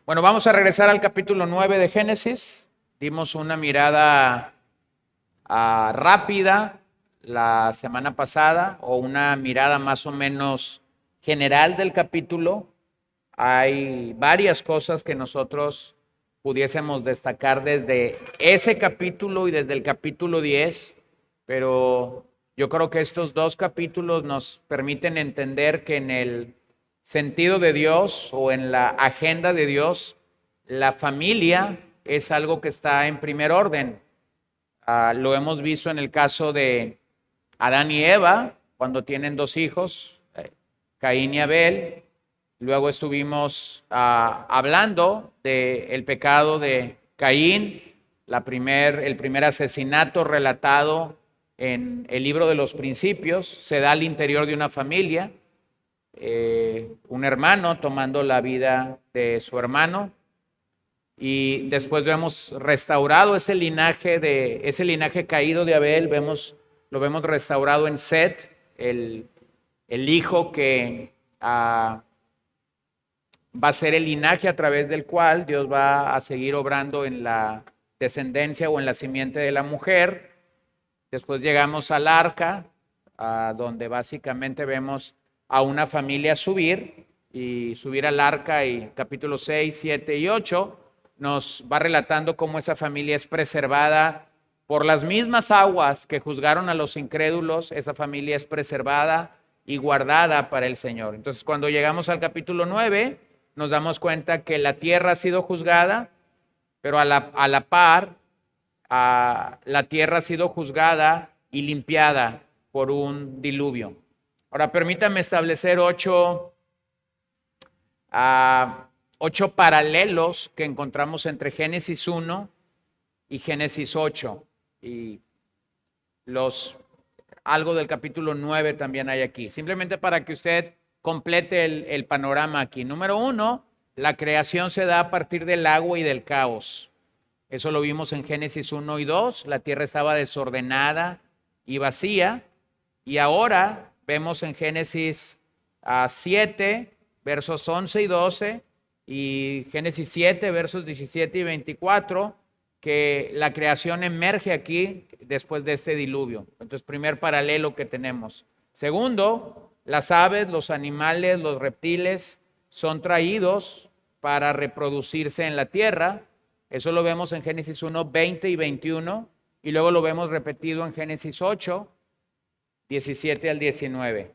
Bueno, vamos a regresar al capítulo 9 de Génesis. Dimos una mirada rápida la semana pasada, o una mirada más o menos general del capítulo. Hay varias cosas que nosotros pudiésemos destacar desde ese capítulo y desde el capítulo 10, pero yo creo que estos dos capítulos nos permiten entender que en el sentido de Dios o en la agenda de Dios, la familia es algo que está en primer orden. Lo hemos visto en el caso de Adán y Eva, cuando tienen dos hijos, Caín y Abel. Luego estuvimos hablando del pecado de Caín, el primer asesinato relatado en el libro de los Principios. Se da al interior de una familia, un hermano tomando la vida de su hermano. Y después vemos restaurado ese linaje caído de Abel, lo vemos restaurado en Set, el hijo que va a ser el linaje a través del cual Dios va a seguir obrando en la descendencia o en la simiente de la mujer. Después llegamos al arca, donde básicamente vemos a una familia subir al arca, y capítulos 6, 7 y 8 nos va relatando cómo esa familia es preservada por las mismas aguas que juzgaron a los incrédulos. Esa familia es preservada y guardada para el Señor. Entonces, cuando llegamos al capítulo 9, nos damos cuenta que la tierra ha sido juzgada, pero a la par, la tierra ha sido juzgada y limpiada por un diluvio. Ahora, permítanme establecer ocho paralelos que encontramos entre Génesis 1 y Génesis 8. Y algo del capítulo 9 también hay aquí. Simplemente para que usted complete el panorama aquí. Número 1, la creación se da a partir del agua y del caos. Eso lo vimos en Génesis 1 y 2. La tierra estaba desordenada y vacía. Y ahora vemos en Génesis 7, versos 11 y 12, y Génesis 7, versos 17 y 24, que la creación emerge aquí después de este diluvio. Entonces, primer paralelo que tenemos. Segundo, las aves, los animales, los reptiles son traídos para reproducirse en la tierra. Eso lo vemos en Génesis 1, 20 y 21, y luego lo vemos repetido en Génesis 8, 17 al 19.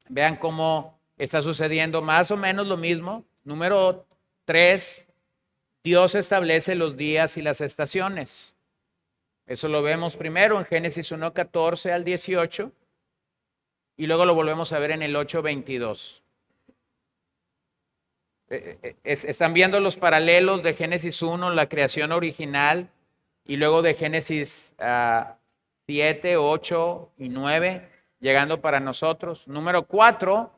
Vean cómo está sucediendo más o menos lo mismo. Número 3, Dios establece los días y las estaciones. Eso lo vemos primero en Génesis 1, 14 al 18, y luego lo volvemos a ver en el 8, 22. Están viendo los paralelos de Génesis 1, la creación original, y luego de Génesis 7, 8 y 9, llegando para nosotros. Número 4,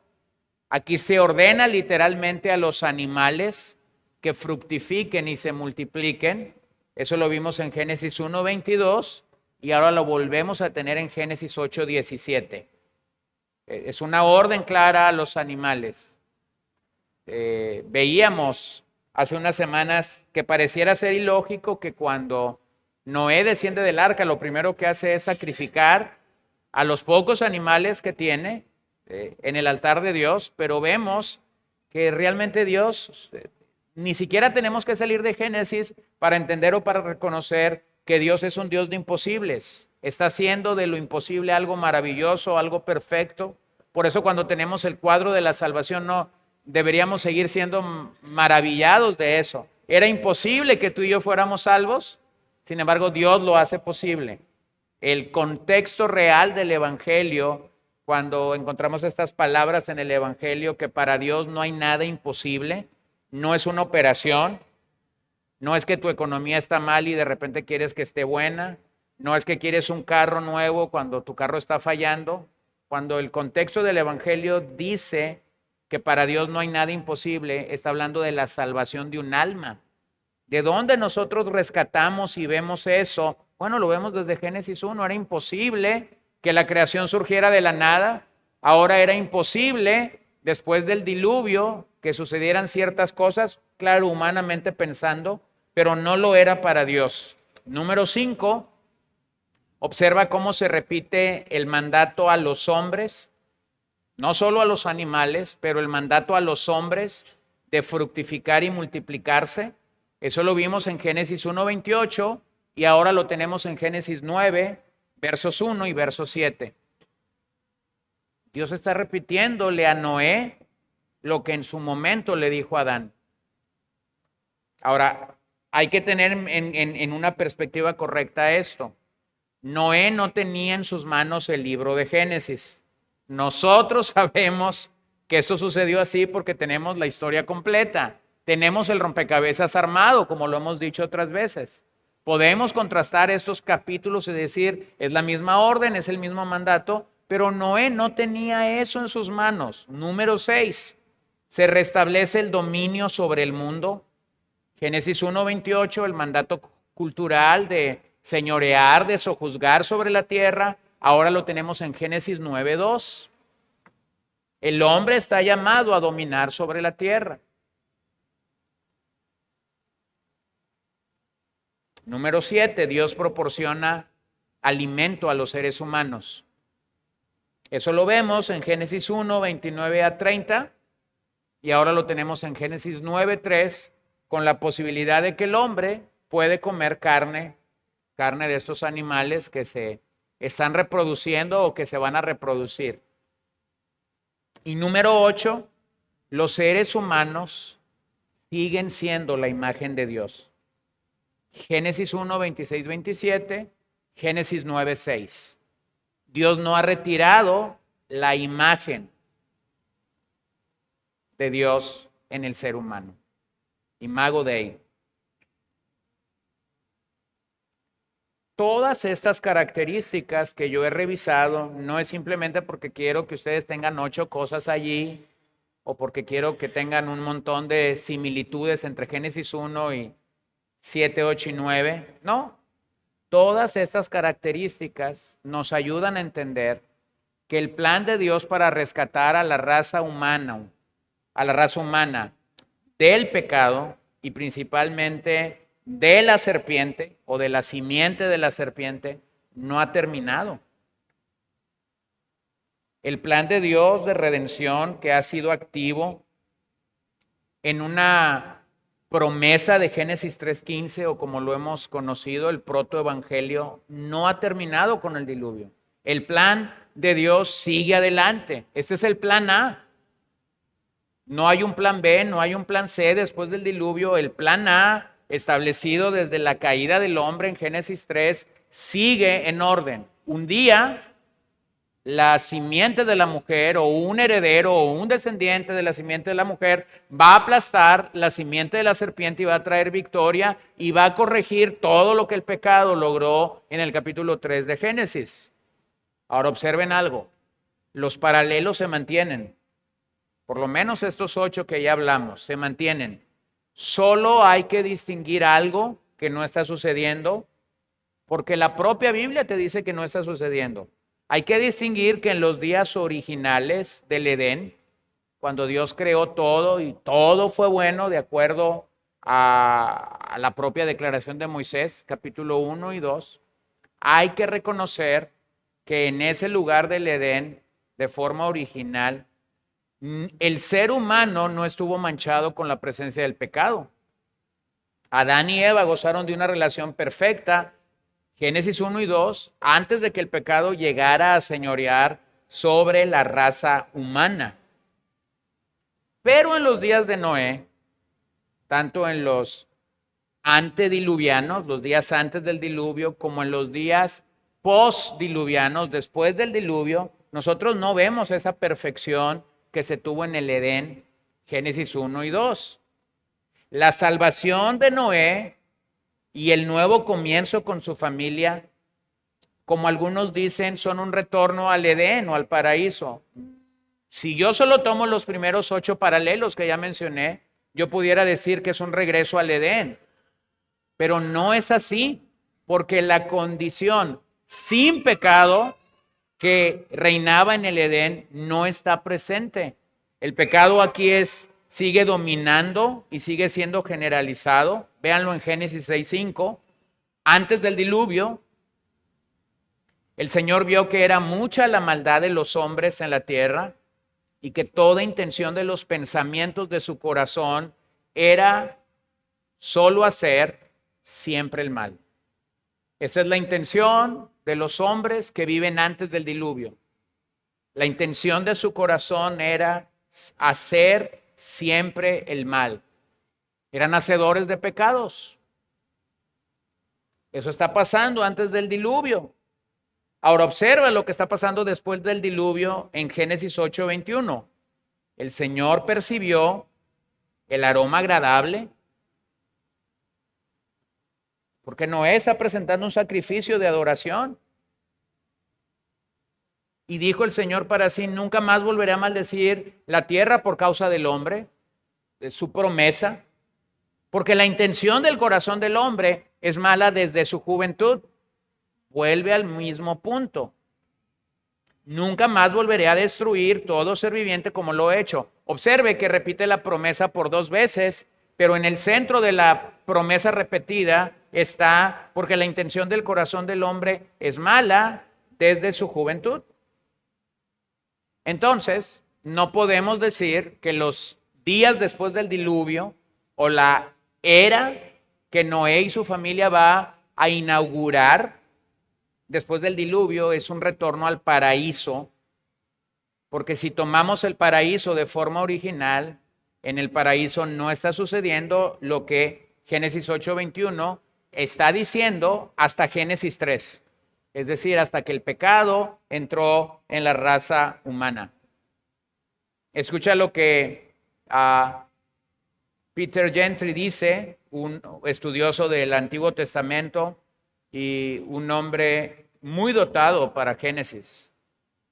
aquí se ordena literalmente a los animales que fructifiquen y se multipliquen. Eso lo vimos en Génesis 1, 22, y ahora lo volvemos a tener en Génesis 8, 17. Es una orden clara a los animales. Veíamos hace unas semanas que pareciera ser ilógico que cuando Noé desciende del arca, lo primero que hace es sacrificar a los pocos animales que tiene en el altar de Dios, pero vemos que realmente Dios, ni siquiera tenemos que salir de Génesis para entender o para reconocer que Dios es un Dios de imposibles. Está haciendo de lo imposible algo maravilloso, algo perfecto. Por eso cuando tenemos el cuadro de la salvación, no deberíamos seguir siendo maravillados de eso. Era imposible que tú y yo fuéramos salvos, sin embargo Dios lo hace posible. El contexto real del Evangelio, cuando encontramos estas palabras en el Evangelio, que para Dios no hay nada imposible, no es una operación, no es que tu economía está mal y de repente quieres que esté buena, no es que quieres un carro nuevo cuando tu carro está fallando. Cuando el contexto del Evangelio dice que para Dios no hay nada imposible, está hablando de la salvación de un alma. ¿De dónde nosotros rescatamos y vemos eso? Bueno, lo vemos desde Génesis 1. Era imposible que la creación surgiera de la nada. Ahora era imposible, después del diluvio, que sucedieran ciertas cosas. claro humanamente pensando, pero no lo era para Dios. Número 5, observa cómo se repite el mandato a los hombres, no solo a los animales, pero el mandato a los hombres de fructificar y multiplicarse. Eso lo vimos en Génesis 1:28 y ahora lo tenemos en Génesis 9, versos 1 y versos 7. Dios está repitiéndole a Noé lo que en su momento le dijo a Adán. Ahora, hay que tener en una perspectiva correcta esto. Noé no tenía en sus manos el libro de Génesis. Nosotros sabemos que eso sucedió así porque tenemos la historia completa. Tenemos el rompecabezas armado, como lo hemos dicho otras veces. Podemos contrastar estos capítulos y decir, es la misma orden, es el mismo mandato, pero Noé no tenía eso en sus manos. Número 6, se restablece el dominio sobre el mundo. Génesis 1:28, el mandato cultural de señorear, de sojuzgar sobre la tierra. Ahora lo tenemos en Génesis 9:2. El hombre está llamado a dominar sobre la tierra. Número 7, Dios proporciona alimento a los seres humanos. Eso lo vemos en Génesis 1:29-30 y ahora lo tenemos en Génesis 9:3 con la posibilidad de que el hombre puede comer carne de estos animales que se están reproduciendo o que se van a reproducir. Y número 8, los seres humanos siguen siendo la imagen de Dios. Génesis 1:26-27, Génesis 9:6. Dios no ha retirado la imagen de Dios en el ser humano. Imago Dei. Todas estas características que yo he revisado no es simplemente porque quiero que ustedes tengan 8 cosas allí o porque quiero que tengan un montón de similitudes entre Génesis 1 y 7, 8 y 9. No. Todas estas características nos ayudan a entender que el plan de Dios para rescatar a la raza humana del pecado y principalmente de la serpiente o de la simiente de la serpiente no ha terminado. El plan de Dios de redención que ha sido activo en una promesa de Génesis 3:15 o como lo hemos conocido, el protoevangelio, no ha terminado con el diluvio. El plan de Dios sigue adelante. Este es el plan A. No hay un plan B, no hay un plan C después del diluvio. El plan A, establecido desde la caída del hombre en Génesis 3, sigue en orden. Un día, la simiente de la mujer o un heredero o un descendiente de la simiente de la mujer va a aplastar la simiente de la serpiente y va a traer victoria y va a corregir todo lo que el pecado logró en el capítulo 3 de Génesis. Ahora observen algo, los paralelos se mantienen, por lo menos estos 8 que ya hablamos, se mantienen. Solo hay que distinguir algo que no está sucediendo, porque la propia Biblia te dice que no está sucediendo. Hay que distinguir que en los días originales del Edén, cuando Dios creó todo y todo fue bueno de acuerdo a la propia declaración de Moisés, capítulo 1 y 2, hay que reconocer que en ese lugar del Edén, de forma original, el ser humano no estuvo manchado con la presencia del pecado. Adán y Eva gozaron de una relación perfecta. Génesis 1 y 2, antes de que el pecado llegara a señorear sobre la raza humana. Pero en los días de Noé, tanto en los antediluvianos, los días antes del diluvio, como en los días postdiluvianos, después del diluvio, nosotros no vemos esa perfección que se tuvo en el Edén, Génesis 1 y 2. La salvación de Noé y el nuevo comienzo con su familia, como algunos dicen, son un retorno al Edén o al paraíso. Si yo solo tomo los primeros 8 paralelos que ya mencioné, yo pudiera decir que es un regreso al Edén. Pero no es así, porque la condición sin pecado que reinaba en el Edén no está presente. El pecado aquí es sigue dominando y sigue siendo generalizado. Véanlo en Génesis 6:5. Antes del diluvio, el Señor vio que era mucha la maldad de los hombres en la tierra y que toda intención de los pensamientos de su corazón era solo hacer siempre el mal. Esa es la intención de los hombres que viven antes del diluvio. La intención de su corazón era hacer siempre el mal. Eran hacedores de pecados. Eso está pasando antes del diluvio. Ahora observa lo que está pasando después del diluvio en Génesis 8:21. El Señor percibió el aroma agradable, porque Noé está presentando un sacrificio de adoración. Y dijo el Señor para sí: nunca más volveré a maldecir la tierra por causa del hombre, de su promesa, porque la intención del corazón del hombre es mala desde su juventud. Vuelve al mismo punto. Nunca más volveré a destruir todo ser viviente como lo he hecho. Observe que repite la promesa por 2 veces, pero en el centro de la promesa repetida está porque la intención del corazón del hombre es mala desde su juventud. Entonces, no podemos decir que los días después del diluvio o la era que Noé y su familia va a inaugurar después del diluvio es un retorno al paraíso, porque si tomamos el paraíso de forma original, en el paraíso no está sucediendo lo que Génesis 8:21 está diciendo hasta Génesis 3, es decir, hasta que el pecado entró en la raza humana. Escucha lo que Peter Gentry dice, un estudioso del Antiguo Testamento y un hombre muy dotado para Génesis.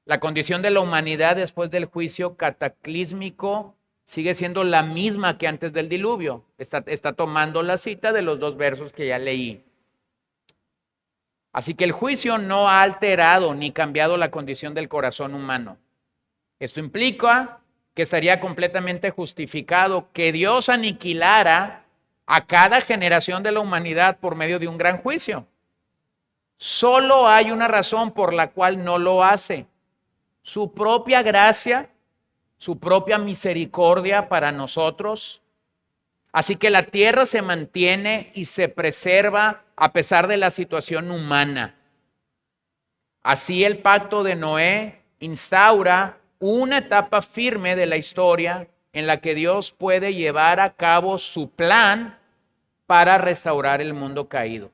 La condición de la humanidad después del juicio cataclísmico sigue siendo la misma que antes del diluvio. Está tomando la cita de los 2 versos que ya leí. Así que el juicio no ha alterado ni cambiado la condición del corazón humano. Esto implica que estaría completamente justificado que Dios aniquilara a cada generación de la humanidad por medio de un gran juicio. Solo hay una razón por la cual no lo hace: su propia gracia, su propia misericordia para nosotros. Así que la tierra se mantiene y se preserva a pesar de la situación humana. Así el pacto de Noé instaura una etapa firme de la historia en la que Dios puede llevar a cabo su plan para restaurar el mundo caído.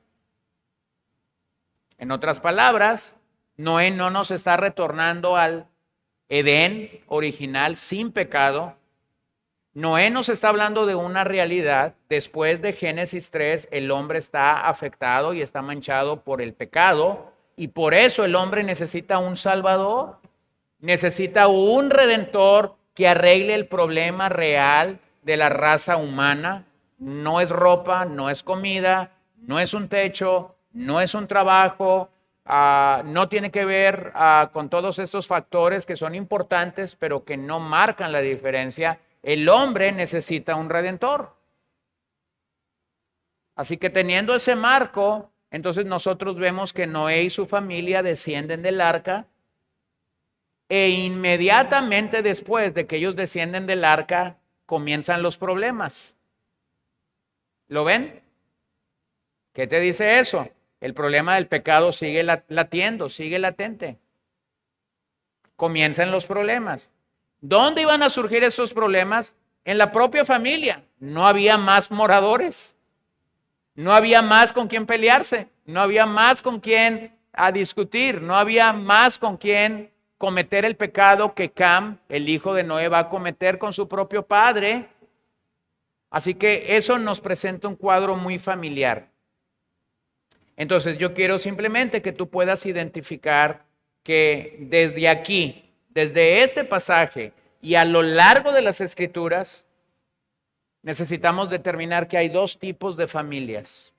En otras palabras, Noé no nos está retornando al Edén original sin pecado. Noé nos está hablando de una realidad. Después de Génesis 3, el hombre está afectado y está manchado por el pecado, y por eso el hombre necesita un salvador, necesita un redentor que arregle el problema real de la raza humana. No es ropa, no es comida, no es un techo, no es un trabajo, no tiene que ver con todos estos factores que son importantes, pero que no marcan la diferencia. El hombre necesita un redentor. Así que teniendo ese marco, entonces nosotros vemos que Noé y su familia descienden del arca, e inmediatamente después de que ellos descienden del arca, comienzan los problemas. ¿Lo ven? ¿Qué te dice eso? El problema del pecado sigue latiendo, sigue latente. Comienzan los problemas. ¿Dónde iban a surgir esos problemas? En la propia familia. No había más moradores. No había más con quien pelearse. No había más con quien discutir. No había más con quien cometer el pecado que Cam, el hijo de Noé, va a cometer con su propio padre. Así que eso nos presenta un cuadro muy familiar. Entonces yo quiero simplemente que tú puedas identificar que desde aquí, desde este pasaje y a lo largo de las Escrituras, necesitamos determinar que hay 2 tipos de familias.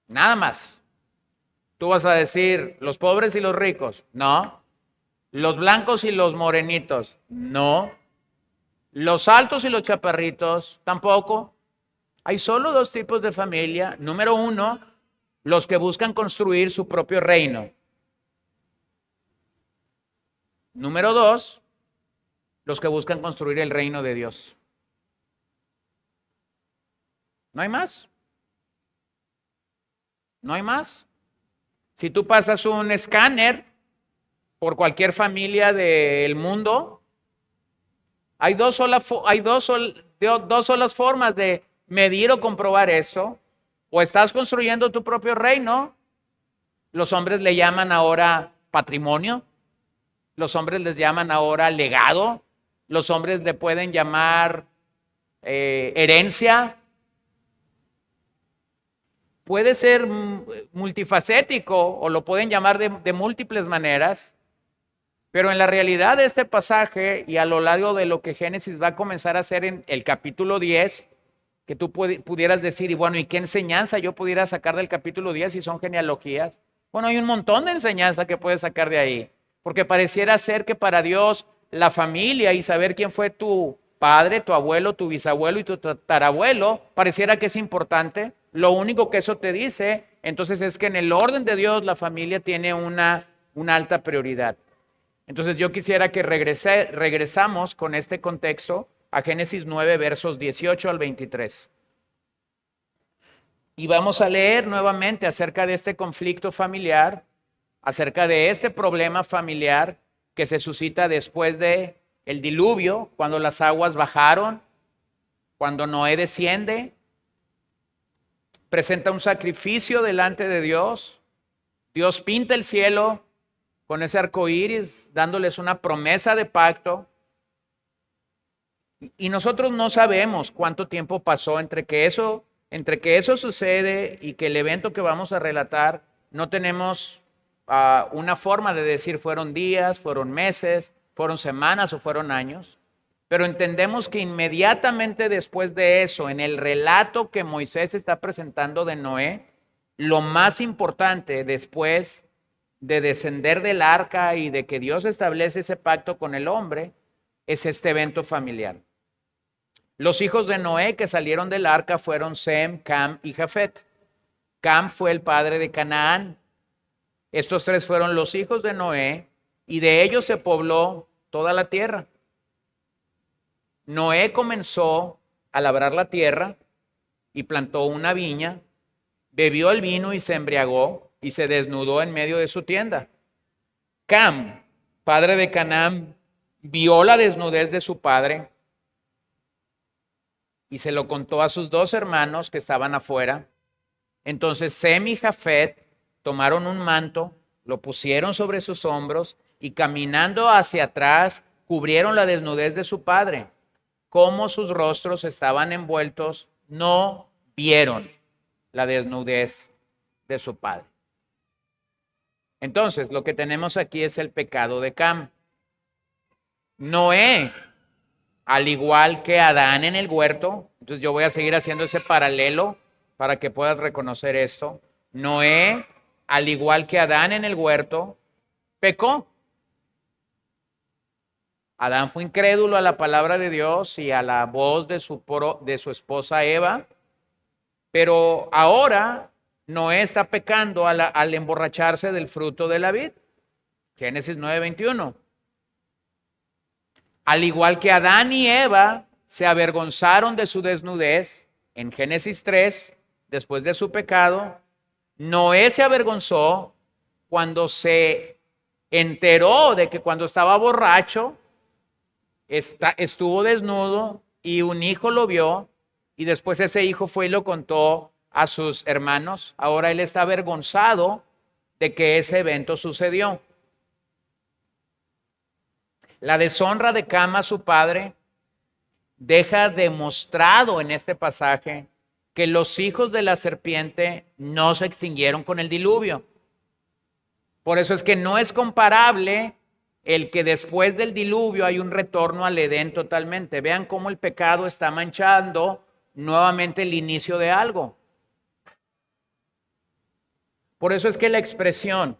Nada más. Tú vas a decir los pobres y los ricos. No. Los blancos y los morenitos. No. Los altos y los chaparritos tampoco. Hay solo dos tipos de familia. Número uno, los que buscan construir su propio reino. Número dos, los que buscan construir el reino de Dios. No hay más. No hay más. Si tú pasas un escáner por cualquier familia del mundo, hay dos solas formas de medir o comprobar eso. O estás construyendo tu propio reino, los hombres le llaman ahora patrimonio, los hombres les llaman ahora legado, los hombres le pueden llamar herencia. Puede ser multifacético o lo pueden llamar de múltiples maneras, pero en la realidad de este pasaje y a lo largo de lo que Génesis va a comenzar a hacer en el capítulo 10, que tú pudieras decir, y bueno, ¿y qué enseñanza yo pudiera sacar del capítulo 10 si son genealogías? Bueno, hay un montón de enseñanza que puedes sacar de ahí, porque pareciera ser que para Dios la familia y saber quién fue tu padre, tu abuelo, tu bisabuelo y tu tatarabuelo, pareciera que es importante. Lo único que eso te dice, entonces, es que en el orden de Dios la familia tiene una alta prioridad. Entonces yo quisiera que regresamos con este contexto a Génesis 9, versos 18 al 23. Y vamos a leer nuevamente acerca de este conflicto familiar, acerca de este problema familiar que se suscita después de el diluvio, cuando las aguas bajaron, cuando Noé desciende, presenta un sacrificio delante de Dios. Dios pinta el cielo con ese arco iris, dándoles una promesa de pacto. Y nosotros no sabemos cuánto tiempo pasó entre que eso sucede y que el evento que vamos a relatar. No tenemos una forma de decir fueron días, fueron meses, fueron semanas o fueron años. Pero entendemos que inmediatamente después de eso, en el relato que Moisés está presentando de Noé, lo más importante después de descender del arca y de que Dios establece ese pacto con el hombre, es este evento familiar. Los hijos de Noé que salieron del arca fueron Sem, Cam y Jafet. Cam fue el padre de Canaán. Estos tres fueron los hijos de Noé y de ellos se pobló toda la tierra. Noé comenzó a labrar la tierra y plantó una viña, bebió el vino y se embriagó y se desnudó en medio de su tienda. Cam, padre de Canaán, vio la desnudez de su padre y se lo contó a sus dos hermanos que estaban afuera. Entonces Sem y Jafet tomaron un manto, lo pusieron sobre sus hombros y caminando hacia atrás cubrieron la desnudez de su padre. Como sus rostros estaban envueltos, no vieron la desnudez de su padre. Entonces, lo que tenemos aquí es el pecado de Cam. Noé, al igual que Adán en el huerto, entonces yo voy a seguir haciendo ese paralelo para que puedas reconocer esto. Noé, al igual que Adán en el huerto, pecó. Adán fue incrédulo a la palabra de Dios y a la voz de su esposa Eva, pero ahora Noé está pecando al emborracharse del fruto de la vid. Génesis 9:21. Al igual que Adán y Eva se avergonzaron de su desnudez, en Génesis 3, después de su pecado, Noé se avergonzó cuando se enteró de que cuando estaba borracho, estuvo desnudo y un hijo lo vio y después ese hijo fue y lo contó a sus hermanos. Ahora él está avergonzado de que ese evento sucedió. La deshonra de Cam a su padre deja demostrado en este pasaje que los hijos de la serpiente no se extinguieron con el diluvio. Por eso es que no es comparable el que después del diluvio hay un retorno al Edén totalmente. Vean cómo el pecado está manchando nuevamente el inicio de algo. Por eso es que la expresión,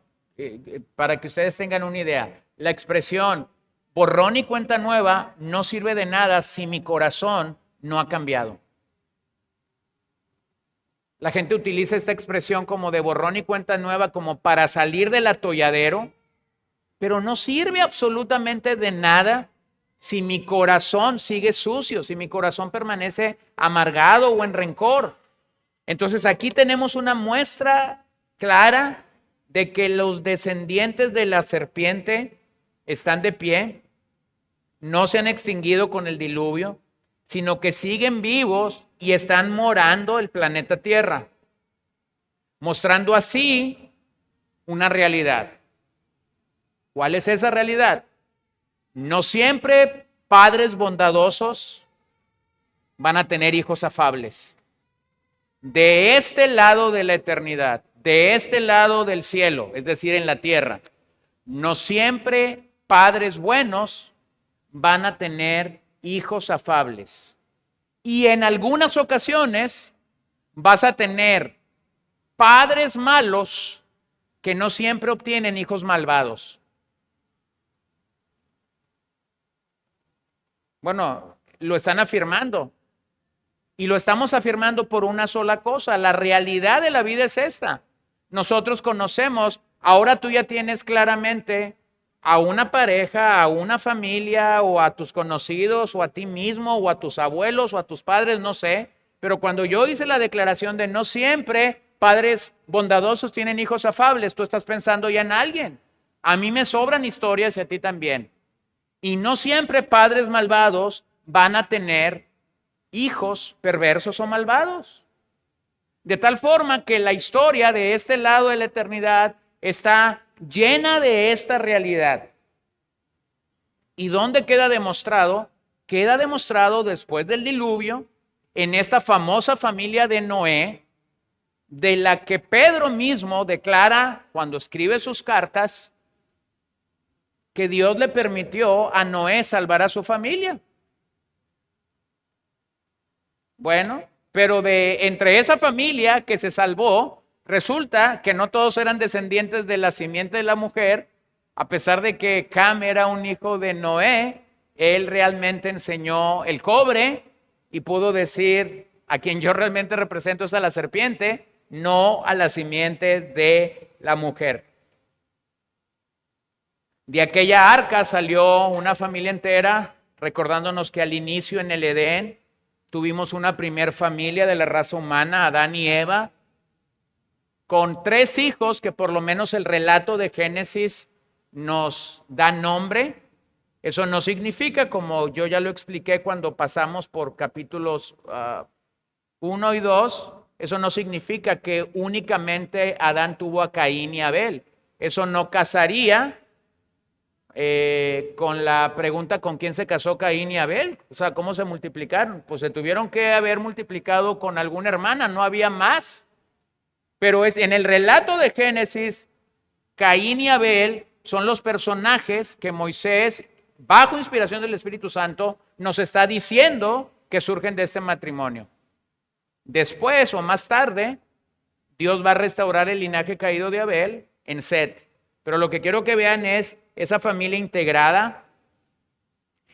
para que ustedes tengan una idea, la expresión borrón y cuenta nueva no sirve de nada si mi corazón no ha cambiado. La gente utiliza esta expresión como de borrón y cuenta nueva como para salir del atolladero, pero no sirve absolutamente de nada si mi corazón sigue sucio, si mi corazón permanece amargado o en rencor. Entonces aquí tenemos una muestra clara de que los descendientes de la serpiente están de pie, no se han extinguido con el diluvio, sino que siguen vivos y están morando el planeta Tierra, mostrando así una realidad. ¿Cuál es esa realidad? No siempre padres bondadosos van a tener hijos afables. De este lado de la eternidad, de este lado del cielo, es decir, en la tierra, no siempre padres buenos van a tener hijos afables. Y en algunas ocasiones vas a tener padres malos que no siempre obtienen hijos malvados. Bueno, lo están afirmando. Y lo estamos afirmando por una sola cosa. La realidad de la vida es esta. Nosotros conocemos, ahora tú ya tienes claramente a una pareja, a una familia, o a tus conocidos, o a ti mismo, o a tus abuelos, o a tus padres, no sé. Pero cuando yo hice la declaración de no siempre padres bondadosos tienen hijos afables, tú estás pensando ya en alguien. A mí me sobran historias y a ti también. Y no siempre padres malvados van a tener hijos perversos o malvados. De tal forma que la historia de este lado de la eternidad está llena de esta realidad. ¿Y dónde queda demostrado? Queda demostrado después del diluvio, en esta famosa familia de Noé, de la que Pedro mismo declara cuando escribe sus cartas que Dios le permitió a Noé salvar a su familia. Bueno, pero entre esa familia que se salvó, resulta que no todos eran descendientes de la simiente de la mujer, a pesar de que Cam era un hijo de Noé, él realmente enseñó el cobre y pudo decir, a quien yo realmente represento es a la serpiente, no a la simiente de la mujer. De aquella arca salió una familia entera, recordándonos que al inicio en el Edén tuvimos una primer familia de la raza humana, Adán y Eva, con 3 hijos que por lo menos el relato de Génesis nos da nombre. Eso no significa, como yo ya lo expliqué cuando pasamos por capítulos 1 y 2, eso no significa que únicamente Adán tuvo a Caín y Abel. Eso no casaría con la pregunta ¿con quién se casó Caín y Abel? O sea, ¿cómo se multiplicaron? Pues se tuvieron que haber multiplicado con alguna hermana, no había más. Pero es en el relato de Génesis, Caín y Abel son los personajes que Moisés, bajo inspiración del Espíritu Santo, nos está diciendo que surgen de este matrimonio. Después o más tarde, Dios va a restaurar el linaje caído de Abel en Set. Pero lo que quiero que vean es esa familia integrada.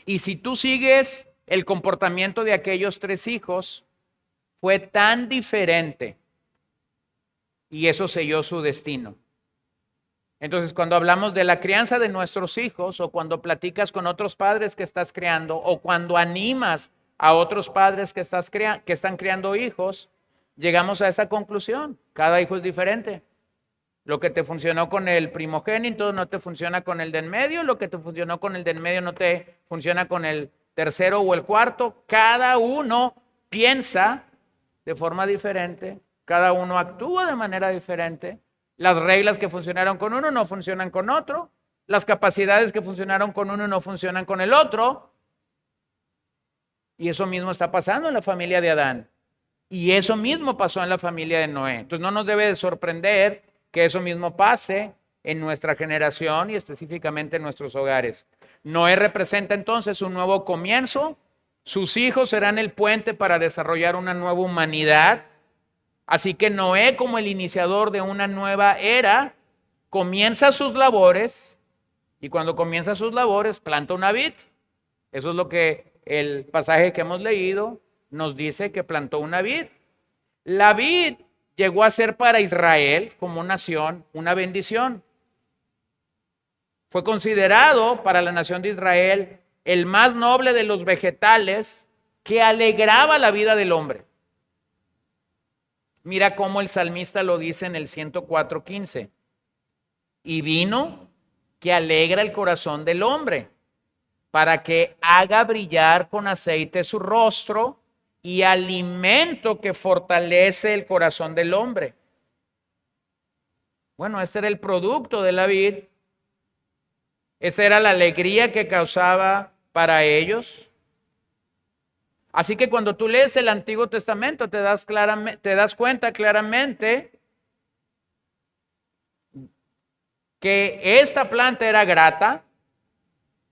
Y si tú sigues el comportamiento de aquellos 3 hijos, fue tan diferente. Y eso selló su destino. Entonces, cuando hablamos de la crianza de nuestros hijos, o cuando platicas con otros padres que estás criando, o cuando animas a otros padres que están criando hijos, llegamos a esta conclusión. Cada hijo es diferente. Lo que te funcionó con el primogénito no te funciona con el de en medio, lo que te funcionó con el de en medio no te funciona con el tercero o el cuarto. Cada uno piensa de forma diferente, cada uno actúa de manera diferente. Las reglas que funcionaron con uno no funcionan con otro, las capacidades que funcionaron con uno no funcionan con el otro. Y eso mismo está pasando en la familia de Adán. Y eso mismo pasó en la familia de Noé. Entonces no nos debe de sorprender que eso mismo pase en nuestra generación y específicamente en nuestros hogares. Noé representa entonces un nuevo comienzo. Sus hijos serán el puente para desarrollar una nueva humanidad. Así que Noé, como el iniciador de una nueva era, comienza sus labores Y cuando comienza sus labores, planta una vid. Eso es lo que el pasaje que hemos leído nos dice, que plantó una vid. La vid llegó a ser para Israel como nación una bendición. Fue considerado para la nación de Israel el más noble de los vegetales que alegraba la vida del hombre. Mira cómo el salmista lo dice en el 104:15. Y vino que alegra el corazón del hombre, para que haga brillar con aceite su rostro, y alimento que fortalece el corazón del hombre. Bueno, este era el producto de la vid. Esa era la alegría que causaba para ellos. Así que cuando tú lees el Antiguo Testamento te das cuenta claramente que esta planta era grata.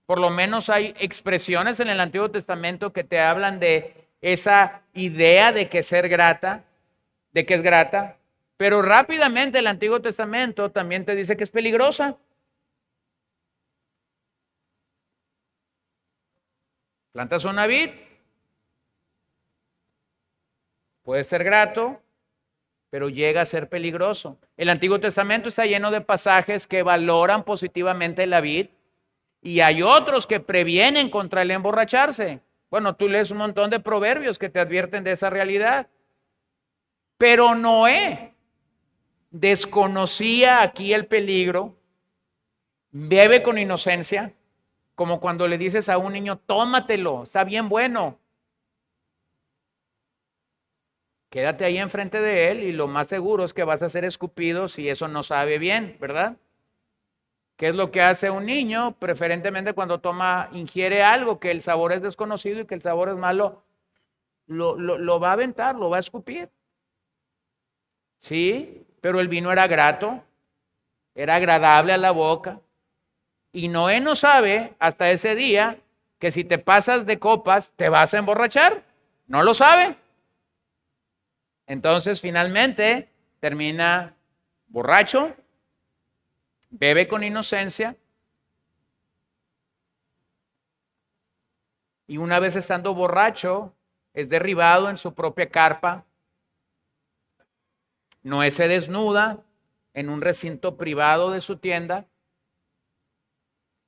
Por lo menos hay expresiones en el Antiguo Testamento que te hablan de esa idea de que ser grata, de que es grata. Pero rápidamente el Antiguo Testamento también te dice que es peligrosa. Plantas una vid, puede ser grato, pero llega a ser peligroso. El Antiguo Testamento está lleno de pasajes que valoran positivamente la vid, y hay otros que previenen contra el emborracharse. Bueno, tú lees un montón de proverbios que te advierten de esa realidad. Pero Noé desconocía aquí el peligro, bebe con inocencia, como cuando le dices a un niño, tómatelo, está bien bueno. Quédate ahí enfrente de él y lo más seguro es que vas a ser escupido si eso no sabe bien, ¿verdad? ¿Qué es lo que hace un niño? Preferentemente cuando ingiere algo que el sabor es desconocido y que el sabor es malo, lo va a aventar, lo va a escupir. Sí, pero el vino era grato, era agradable a la boca. Y Noé no sabe hasta ese día que si te pasas de copas te vas a emborrachar. No lo sabe. Entonces finalmente termina borracho, bebe con inocencia, y una vez estando borracho es derribado en su propia carpa. Noé se desnuda en un recinto privado de su tienda.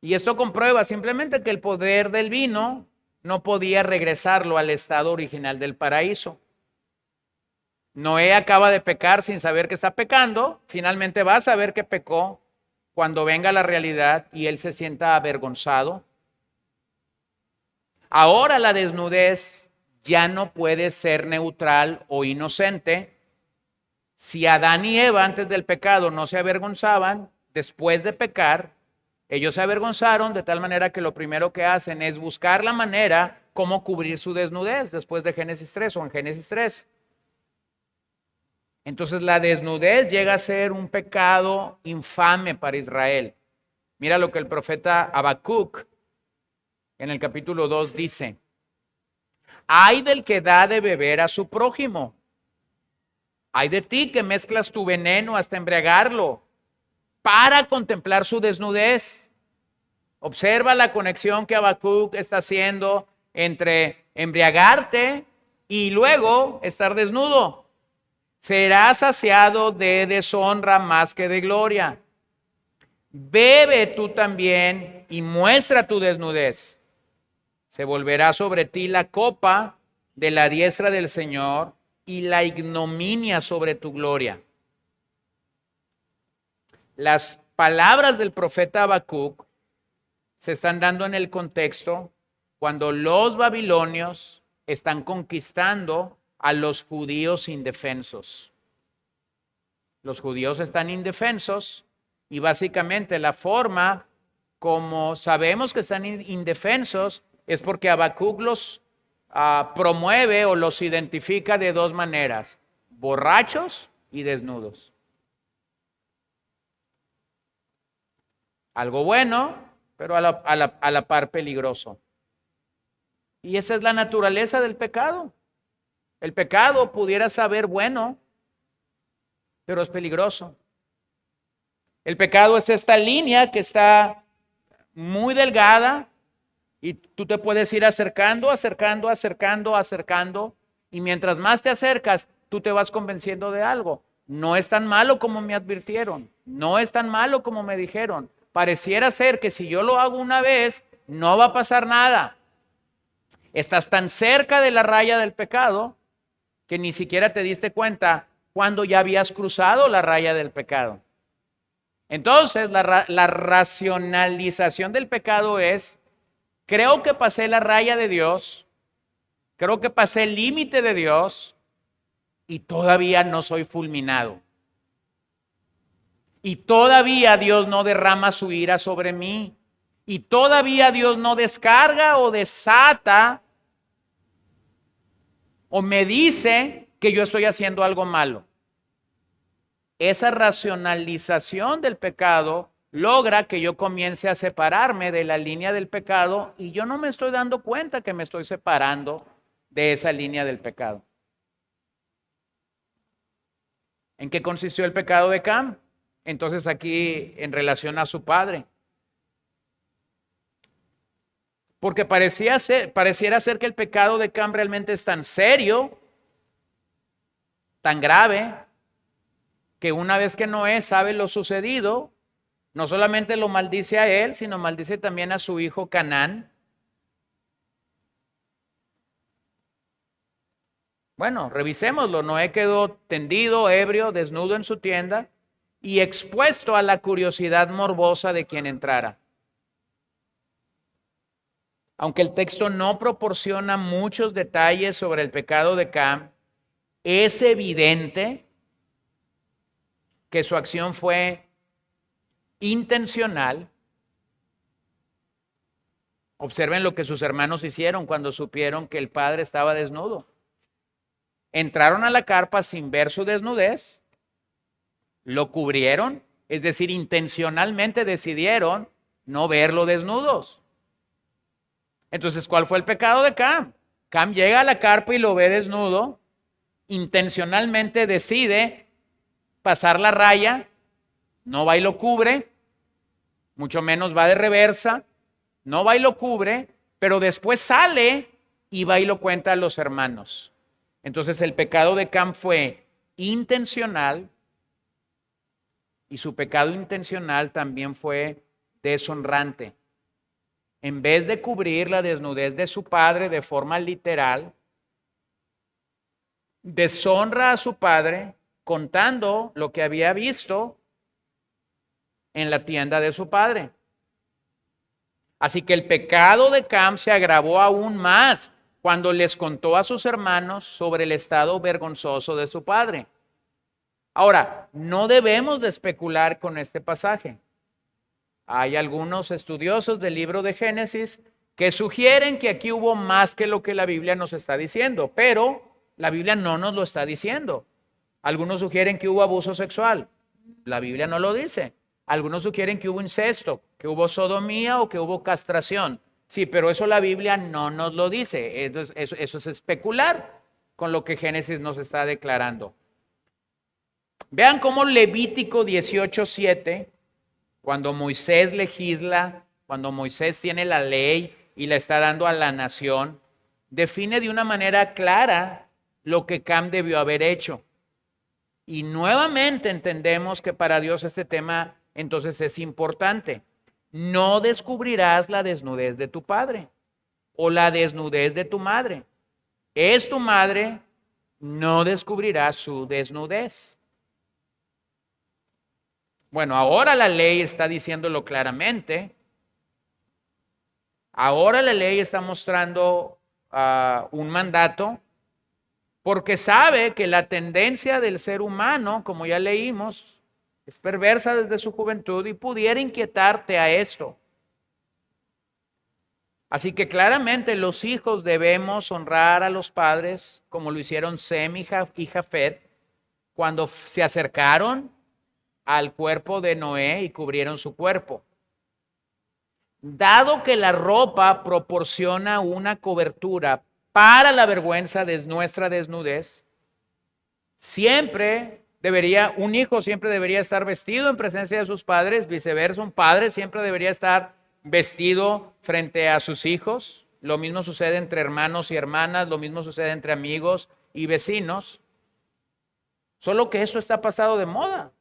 Y esto comprueba simplemente que el poder del vino no podía regresarlo al estado original del paraíso. Noé acaba de pecar sin saber que está pecando. Finalmente va a saber que pecó cuando venga la realidad y él se sienta avergonzado. Ahora la desnudez ya no puede ser neutral o inocente. Si Adán y Eva antes del pecado no se avergonzaban, después de pecar, ellos se avergonzaron de tal manera que lo primero que hacen es buscar la manera cómo cubrir su desnudez después de Génesis 3 o en Génesis 3. Entonces la desnudez llega a ser un pecado infame para Israel. Mira lo que el profeta Habacuc en el capítulo 2 dice: ay del que da de beber a su prójimo. Ay de ti que mezclas tu veneno hasta embriagarlo para contemplar su desnudez. Observa la conexión que Habacuc está haciendo entre embriagarte y luego estar desnudo. Serás saciado de deshonra más que de gloria. Bebe tú también y muestra tu desnudez. Se volverá sobre ti la copa de la diestra del Señor y la ignominia sobre tu gloria. Las palabras del profeta Habacuc se están dando en el contexto cuando los babilonios están conquistando a los judíos indefensos. Los judíos están indefensos y básicamente la forma como sabemos que están indefensos es porque Habacuc los promueve o los identifica de dos maneras: borrachos y desnudos. Algo bueno, pero a la par peligroso. Y esa es la naturaleza del pecado. El pecado pudiera saber bueno, pero es peligroso. El pecado es esta línea que está muy delgada y tú te puedes ir acercando, acercando, acercando, acercando, y mientras más te acercas, tú te vas convenciendo de algo. No es tan malo como me advirtieron, no es tan malo como me dijeron. Pareciera ser que si yo lo hago una vez, no va a pasar nada. Estás tan cerca de la raya del pecado que ni siquiera te diste cuenta cuando ya habías cruzado la raya del pecado. Entonces, la racionalización del pecado es: creo que pasé la raya de Dios, creo que pasé el límite de Dios y todavía no soy fulminado. Y todavía Dios no derrama su ira sobre mí. Y todavía Dios no descarga o desata o me dice que yo estoy haciendo algo malo. Esa racionalización del pecado logra que yo comience a separarme de la línea del pecado y yo no me estoy dando cuenta que me estoy separando de esa línea del pecado. ¿En qué consistió el pecado de Cam? Entonces aquí en relación a su padre. Porque pareciera ser que el pecado de Cam realmente es tan serio, tan grave, que una vez que Noé sabe lo sucedido, no solamente lo maldice a él, sino maldice también a su hijo Canaán. Bueno, revisémoslo. Noé quedó tendido, ebrio, desnudo en su tienda y expuesto a la curiosidad morbosa de quien entrara. Aunque el texto no proporciona muchos detalles sobre el pecado de Cam, es evidente que su acción fue intencional. Observen lo que sus hermanos hicieron cuando supieron que el padre estaba desnudo. Entraron a la carpa sin ver su desnudez, lo cubrieron, es decir, intencionalmente decidieron no verlo desnudos. Entonces, ¿cuál fue el pecado de Cam? Cam llega a la carpa y lo ve desnudo, intencionalmente decide pasar la raya, no va y lo cubre, mucho menos va de reversa, no va y lo cubre, pero después sale y va y lo cuenta a los hermanos. Entonces el pecado de Cam fue intencional y su pecado intencional también fue deshonrante. En vez de cubrir la desnudez de su padre de forma literal, deshonra a su padre contando lo que había visto en la tienda de su padre. Así que el pecado de Cam se agravó aún más cuando les contó a sus hermanos sobre el estado vergonzoso de su padre. Ahora, no debemos de especular con este pasaje. Hay algunos estudiosos del libro de Génesis que sugieren que aquí hubo más que lo que la Biblia nos está diciendo, pero la Biblia no nos lo está diciendo. Algunos sugieren que hubo abuso sexual. La Biblia no lo dice. Algunos sugieren que hubo incesto, que hubo sodomía o que hubo castración. Sí, pero eso la Biblia no nos lo dice. Eso es especular con lo que Génesis nos está declarando. Vean cómo Levítico 18:7, cuando Moisés legisla, cuando Moisés tiene la ley y la está dando a la nación, define de una manera clara lo que Cam debió haber hecho. Y nuevamente entendemos que para Dios este tema entonces es importante. No descubrirás la desnudez de tu padre o la desnudez de tu madre. Es tu madre, no descubrirás su desnudez. Bueno, ahora la ley está diciéndolo claramente. Ahora la ley está mostrando un mandato porque sabe que la tendencia del ser humano, como ya leímos, es perversa desde su juventud y pudiera inquietarte a esto. Así que claramente los hijos debemos honrar a los padres como lo hicieron Sem y Jafet cuando se acercaron al cuerpo de Noé y cubrieron su cuerpo. Dado que la ropa proporciona una cobertura para la vergüenza de nuestra desnudez, un hijo siempre debería estar vestido en presencia de sus padres, viceversa, un padre siempre debería estar vestido frente a sus hijos. Lo mismo sucede entre hermanos y hermanas, lo mismo sucede entre amigos y vecinos. Solo que eso está pasado de moda.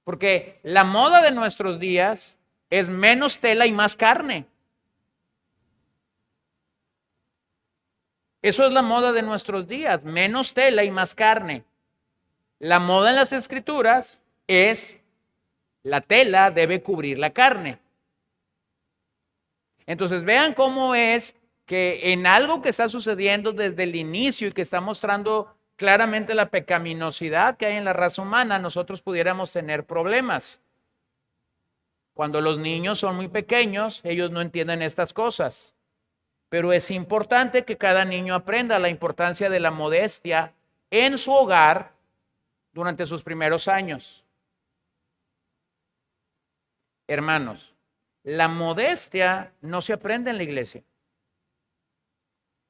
Porque la moda de nuestros días es menos tela y más carne. Eso es la moda de nuestros días, menos tela y más carne. La moda en las escrituras es la tela debe cubrir la carne. Entonces vean cómo es que en algo que está sucediendo desde el inicio y que está mostrando claramente la pecaminosidad que hay en la raza humana, nosotros pudiéramos tener problemas. Cuando los niños son muy pequeños, ellos no entienden estas cosas. Pero es importante que cada niño aprenda la importancia de la modestia en su hogar durante sus primeros años. Hermanos, la modestia no se aprende en la iglesia.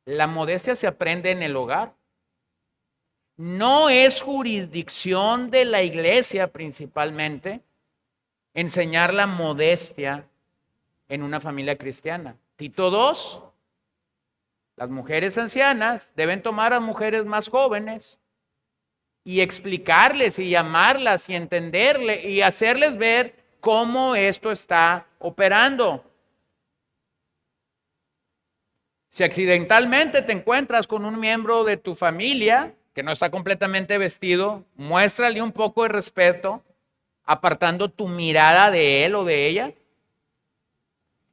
La modestia se aprende en el hogar. No es jurisdicción de la iglesia principalmente enseñar la modestia en una familia cristiana. Tito 2, las mujeres ancianas deben tomar a mujeres más jóvenes y explicarles y llamarlas y entenderle y hacerles ver cómo esto está operando. Si accidentalmente te encuentras con un miembro de tu familia que no está completamente vestido, muéstrale un poco de respeto, apartando tu mirada de él o de ella.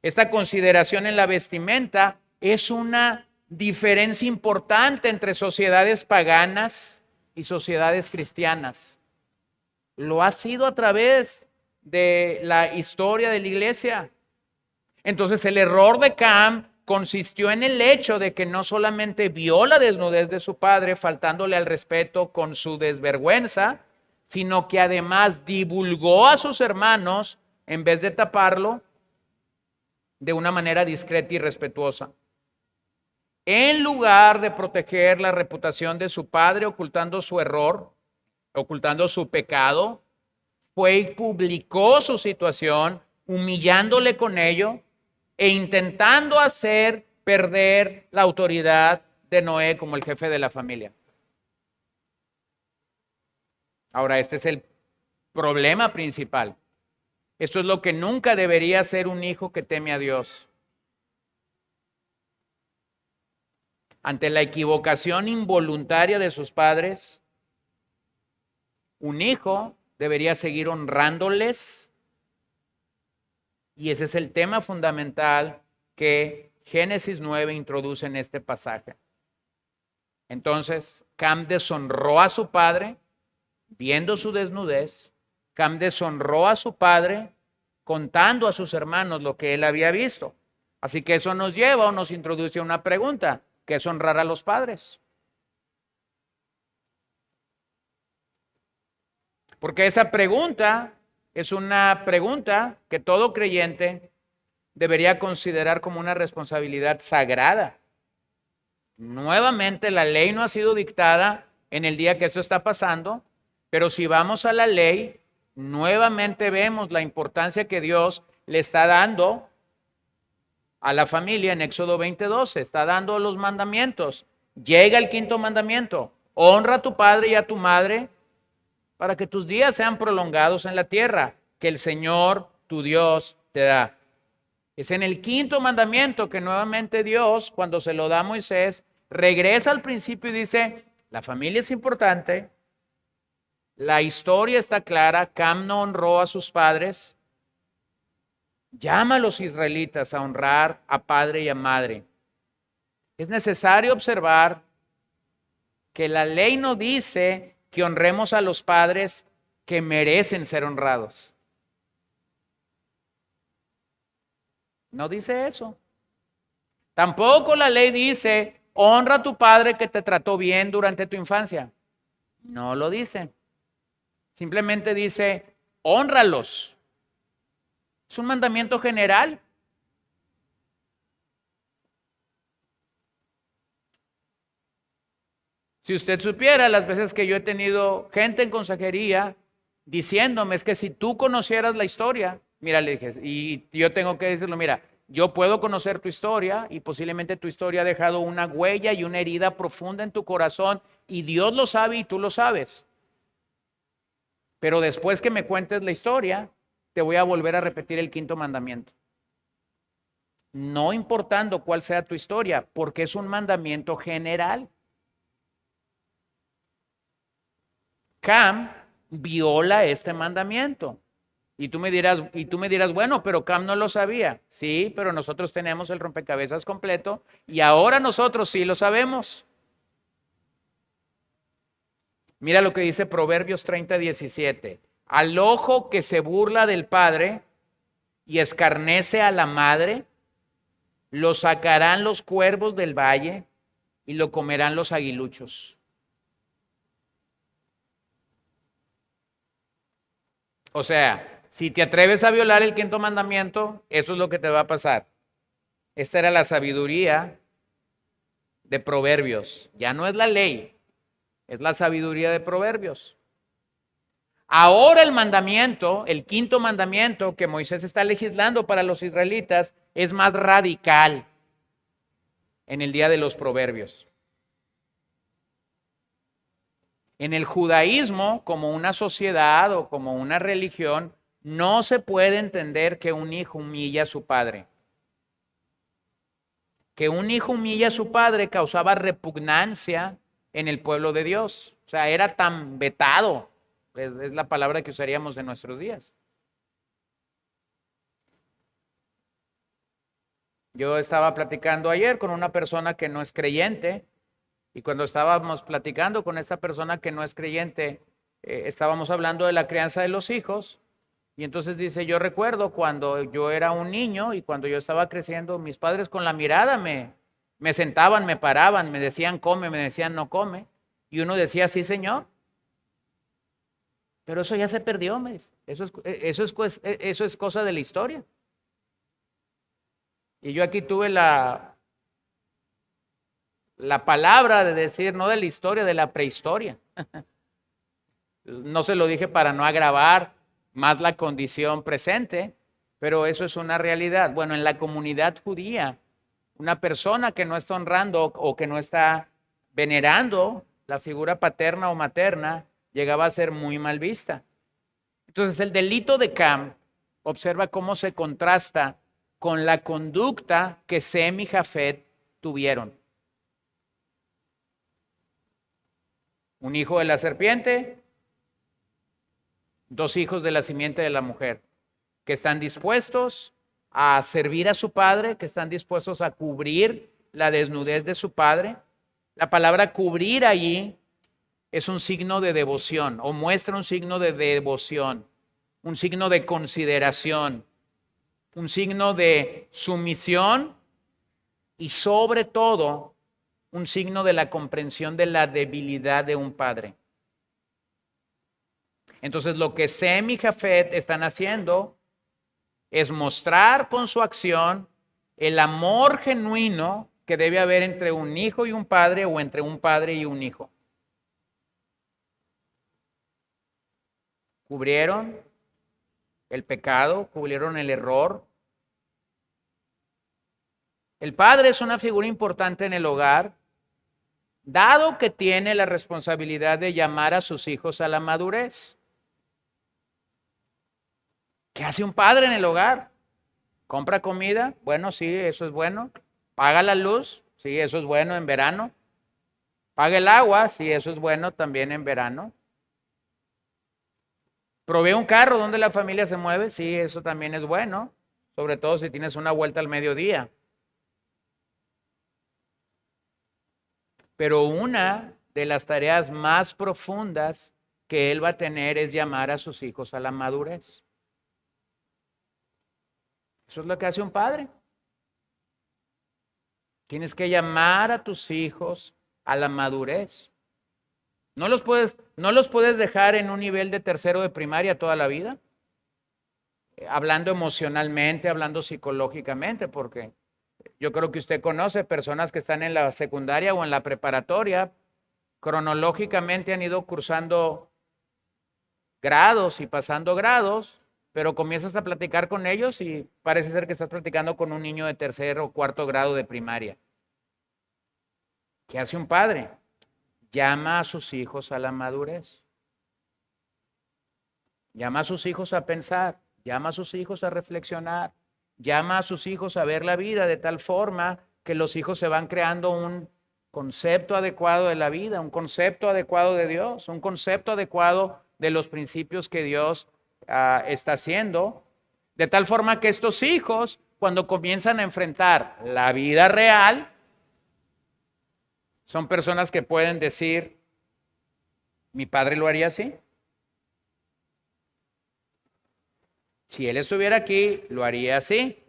Esta consideración en la vestimenta es una diferencia importante entre sociedades paganas y sociedades cristianas. Lo ha sido a través de la historia de la iglesia. Entonces el error de Cam consistió en el hecho de que no solamente vio la desnudez de su padre, faltándole al respeto con su desvergüenza, sino que además divulgó a sus hermanos, en vez de taparlo, de una manera discreta y respetuosa. En lugar de proteger la reputación de su padre, ocultando su error, ocultando su pecado, fue y publicó su situación, humillándole con ello e intentando hacer perder la autoridad de Noé como el jefe de la familia. Ahora, este es el problema principal. Esto es lo que nunca debería hacer un hijo que teme a Dios. Ante la equivocación involuntaria de sus padres, un hijo debería seguir honrándoles. Y ese es el tema fundamental que Génesis 9 introduce en este pasaje. Entonces, Cam deshonró a su padre viendo su desnudez. Cam deshonró a su padre contando a sus hermanos lo que él había visto. Así que eso nos lleva o nos introduce a una pregunta, ¿qué es honrar a los padres? Porque esa pregunta es una pregunta que todo creyente debería considerar como una responsabilidad sagrada. Nuevamente, la ley no ha sido dictada en el día que esto está pasando, pero si vamos a la ley, nuevamente vemos la importancia que Dios le está dando a la familia en Éxodo 20:12. Está dando los mandamientos. Llega el quinto mandamiento. Honra a tu padre y a tu madre para que tus días sean prolongados en la tierra que el Señor, tu Dios, te da. Es en el quinto mandamiento que nuevamente Dios, cuando se lo da a Moisés, regresa al principio y dice, la familia es importante, la historia está clara, Cam no honró a sus padres, llama a los israelitas a honrar a padre y a madre. Es necesario observar que la ley no dice que honremos a los padres que merecen ser honrados. No dice eso. Tampoco la ley dice, honra a tu padre que te trató bien durante tu infancia. No lo dice. Simplemente dice, hónralos. Es un mandamiento general. Si usted supiera las veces que yo he tenido gente en consejería diciéndome, es que si tú conocieras la historia, Mira, le dije, y yo tengo que decirlo, mira, yo puedo conocer tu historia y posiblemente tu historia ha dejado una huella y una herida profunda en tu corazón y Dios lo sabe y tú lo sabes. Pero después que me cuentes la historia, te voy a volver a repetir el quinto mandamiento. No importando cuál sea tu historia, porque es un mandamiento general. Cam viola este mandamiento. Y tú me dirás, bueno, pero Cam no lo sabía. Sí, pero nosotros tenemos el rompecabezas completo y ahora nosotros sí lo sabemos. Mira lo que dice Proverbios 30:17. Al ojo que se burla del padre y escarnece a la madre, lo sacarán los cuervos del valle y lo comerán los aguiluchos. O sea, si te atreves a violar el quinto mandamiento, eso es lo que te va a pasar. Esta era la sabiduría de Proverbios. Ya no es la ley, es la sabiduría de Proverbios. Ahora el mandamiento, el quinto mandamiento que Moisés está legislando para los israelitas, es más radical en el día de los Proverbios. En el judaísmo, como una sociedad o como una religión, no se puede entender que un hijo humilla a su padre. Que un hijo humilla a su padre causaba repugnancia en el pueblo de Dios. O sea, era tan vetado, es la palabra que usaríamos en nuestros días. Yo estaba platicando ayer con una persona que no es creyente y cuando estábamos platicando con esa persona que no es creyente, estábamos hablando de la crianza de los hijos y entonces dice, yo recuerdo cuando yo era un niño y cuando yo estaba creciendo, mis padres con la mirada me sentaban, me paraban, me decían come, me decían no come y uno decía sí señor, pero eso ya se perdió, me dice. Eso es cosa de la historia. Y yo aquí tuve la palabra de decir, no de la historia, de la prehistoria. No se lo dije para no agravar más la condición presente, pero eso es una realidad. Bueno, en la comunidad judía, una persona que no está honrando o que no está venerando la figura paterna o materna llegaba a ser muy mal vista. Entonces, el delito de Cam, observa cómo se contrasta con la conducta que Sem y Jafet tuvieron. Un hijo de la serpiente, dos hijos de la simiente de la mujer, que están dispuestos a servir a su padre, que están dispuestos a cubrir la desnudez de su padre. La palabra cubrir allí es un signo de devoción o muestra un signo de devoción, un signo de consideración, un signo de sumisión y sobre todo un signo de la comprensión de la debilidad de un padre. Entonces lo que Sem y Jafet están haciendo es mostrar con su acción el amor genuino que debe haber entre un hijo y un padre o entre un padre y un hijo. Cubrieron el pecado, cubrieron el error. El padre es una figura importante en el hogar, dado que tiene la responsabilidad de llamar a sus hijos a la madurez. ¿Qué hace un padre en el hogar? ¿Compra comida? Bueno, sí, eso es bueno. ¿Paga la luz? Sí, eso es bueno en verano. ¿Paga el agua? Sí, eso es bueno también en verano. ¿Provee un carro donde la familia se mueve? Sí, eso también es bueno, sobre todo si tienes una vuelta al mediodía. Pero una de las tareas más profundas que él va a tener es llamar a sus hijos a la madurez. Eso es lo que hace un padre. Tienes que llamar a tus hijos a la madurez. No los puedes dejar en un nivel de tercero de primaria toda la vida, hablando emocionalmente, hablando psicológicamente, porque yo creo que usted conoce personas que están en la secundaria o en la preparatoria, cronológicamente han ido cursando grados y pasando grados, pero comienzas a platicar con ellos y parece ser que estás platicando con un niño de tercer o cuarto grado de primaria. ¿Qué hace un padre? Llama a sus hijos a la madurez. Llama a sus hijos a pensar, llama a sus hijos a reflexionar, llama a sus hijos a ver la vida de tal forma que los hijos se van creando un concepto adecuado de la vida, un concepto adecuado de Dios, un concepto adecuado de los principios que Dios está haciendo, de tal forma que estos hijos, cuando comienzan a enfrentar la vida real, son personas que pueden decir, mi padre lo haría así. Si él estuviera aquí, lo haría así.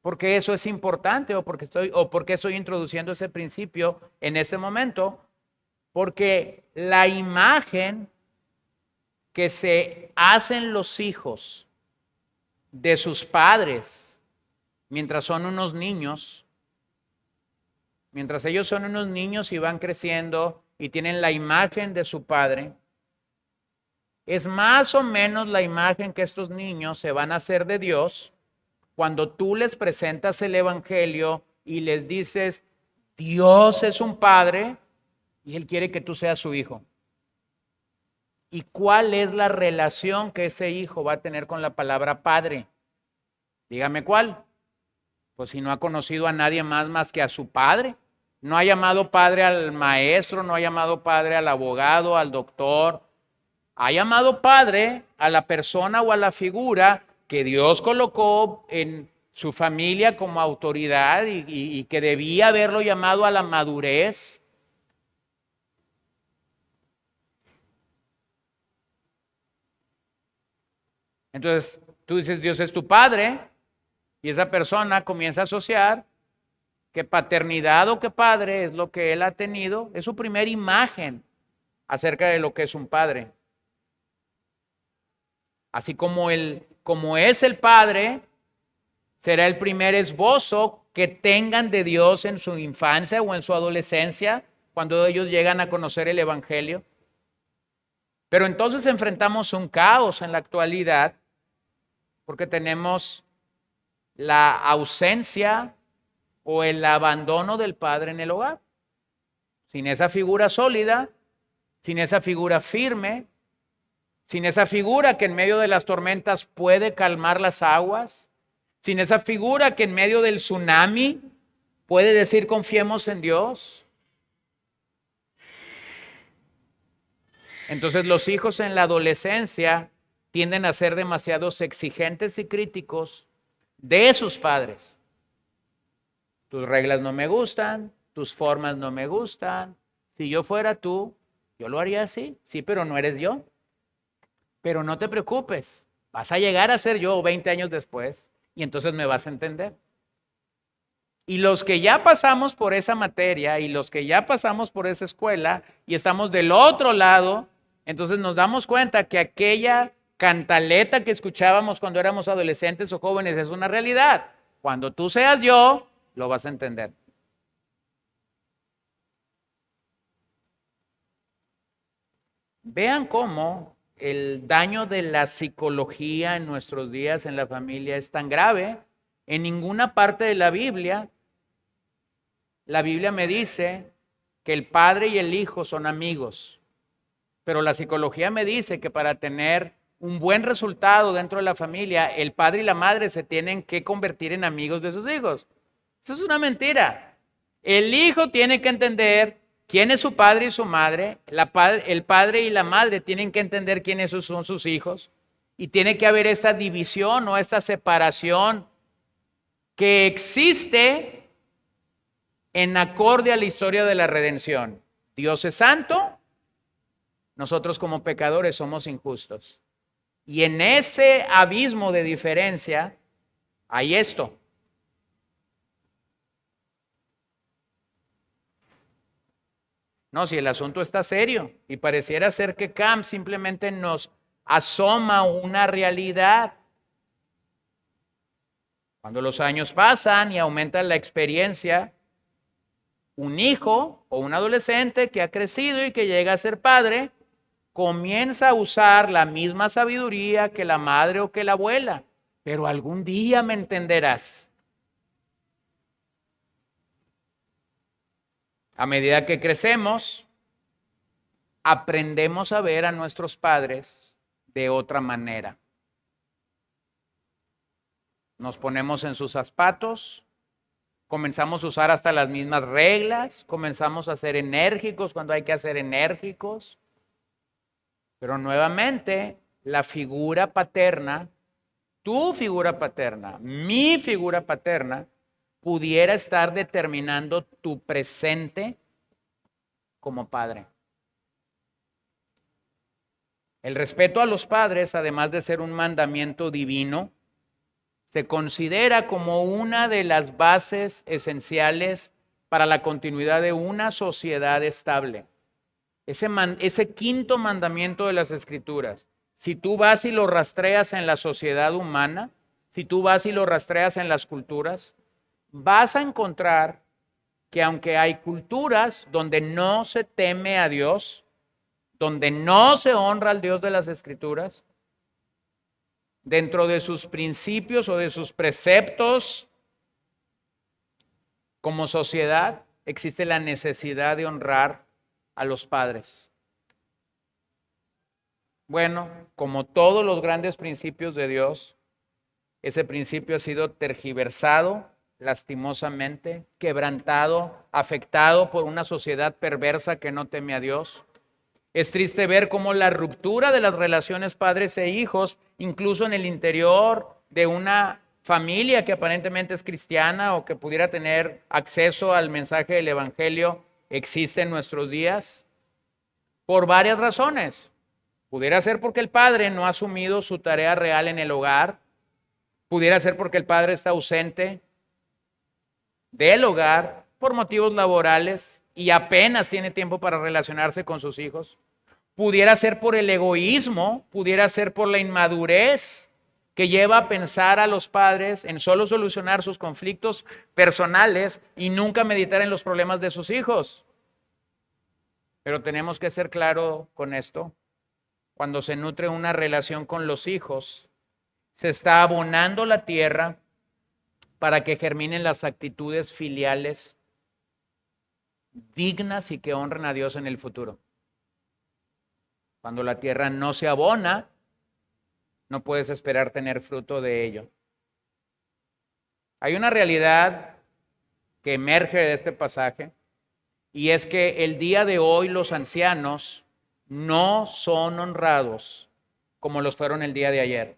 Porque eso es importante o porque estoy introduciendo ese principio en este momento, porque la imagen que se hacen los hijos de sus padres mientras son unos niños, mientras ellos son unos niños y van creciendo y tienen la imagen de su padre, es más o menos la imagen que estos niños se van a hacer de Dios cuando tú les presentas el evangelio y les dices, Dios es un padre y Él quiere que tú seas su hijo. ¿Y cuál es la relación que ese hijo va a tener con la palabra padre? Dígame cuál. Pues si no ha conocido a nadie más que a su padre. No ha llamado padre al maestro, no ha llamado padre al abogado, al doctor. Ha llamado padre a la persona o a la figura que Dios colocó en su familia como autoridad y que debía haberlo llamado a la madurez. Entonces, tú dices, Dios es tu padre, y esa persona comienza a asociar que paternidad o que padre es lo que él ha tenido, es su primera imagen acerca de lo que es un padre. Así como es el padre, será el primer esbozo que tengan de Dios en su infancia o en su adolescencia, cuando ellos llegan a conocer el evangelio. Pero entonces enfrentamos un caos en la actualidad, porque tenemos la ausencia o el abandono del padre en el hogar. Sin esa figura sólida, sin esa figura firme, sin esa figura que en medio de las tormentas puede calmar las aguas, sin esa figura que en medio del tsunami puede decir confiemos en Dios. Entonces los hijos en la adolescencia tienden a ser demasiados exigentes y críticos de sus padres. Tus reglas no me gustan, tus formas no me gustan. Si yo fuera tú, yo lo haría así. Sí, pero no eres yo. Pero no te preocupes, vas a llegar a ser yo 20 años después y entonces me vas a entender. Y los que ya pasamos por esa materia y los que ya pasamos por esa escuela y estamos del otro lado, entonces nos damos cuenta que aquella cantaleta que escuchábamos cuando éramos adolescentes o jóvenes es una realidad. Cuando tú seas yo, lo vas a entender. Vean cómo el daño de la psicología en nuestros días en la familia es tan grave. En ninguna parte de la Biblia me dice que el padre y el hijo son amigos, pero la psicología me dice que para tener un buen resultado dentro de la familia, el padre y la madre se tienen que convertir en amigos de sus hijos. Eso es una mentira. El hijo tiene que entender quién es su padre y su madre, el padre y la madre tienen que entender quiénes son sus hijos, y tiene que haber esta división o esta separación que existe en acorde a la historia de la redención. Dios es santo, nosotros como pecadores somos injustos. Y en ese abismo de diferencia hay esto. No, si el asunto está serio y pareciera ser que Camp simplemente nos asoma una realidad. Cuando los años pasan y aumenta la experiencia, un hijo o un adolescente que ha crecido y que llega a ser padre, comienza a usar la misma sabiduría que la madre o que la abuela, pero algún día me entenderás. A medida que crecemos, aprendemos a ver a nuestros padres de otra manera. Nos ponemos en sus zapatos, comenzamos a usar hasta las mismas reglas, comenzamos a ser enérgicos cuando hay que ser enérgicos. Pero nuevamente, la figura paterna, tu figura paterna, mi figura paterna, pudiera estar determinando tu presente como padre. El respeto a los padres, además de ser un mandamiento divino, se considera como una de las bases esenciales para la continuidad de una sociedad estable. Ese quinto mandamiento de las Escrituras, si tú vas y lo rastreas en la sociedad humana, si tú vas y lo rastreas en las culturas, vas a encontrar que aunque hay culturas donde no se teme a Dios, donde no se honra al Dios de las Escrituras, dentro de sus principios o de sus preceptos, como sociedad, existe la necesidad de honrar a los padres. Bueno, como todos los grandes principios de Dios, ese principio ha sido tergiversado, lastimosamente, quebrantado, afectado por una sociedad perversa que no teme a Dios. Es triste ver cómo la ruptura de las relaciones padres e hijos, incluso en el interior de una familia que aparentemente es cristiana o que pudiera tener acceso al mensaje del Evangelio, existe en nuestros días por varias razones. Pudiera ser porque el padre no ha asumido su tarea real en el hogar. Pudiera ser porque el padre está ausente del hogar por motivos laborales y apenas tiene tiempo para relacionarse con sus hijos. Pudiera ser por el egoísmo, pudiera ser por la inmadurez que lleva a pensar a los padres en solo solucionar sus conflictos personales y nunca meditar en los problemas de sus hijos. Pero tenemos que ser claros con esto. Cuando se nutre una relación con los hijos, se está abonando la tierra para que germinen las actitudes filiales dignas y que honren a Dios en el futuro. Cuando la tierra no se abona, no puedes esperar tener fruto de ello. Hay una realidad que emerge de este pasaje, y es que el día de hoy los ancianos no son honrados como los fueron el día de ayer.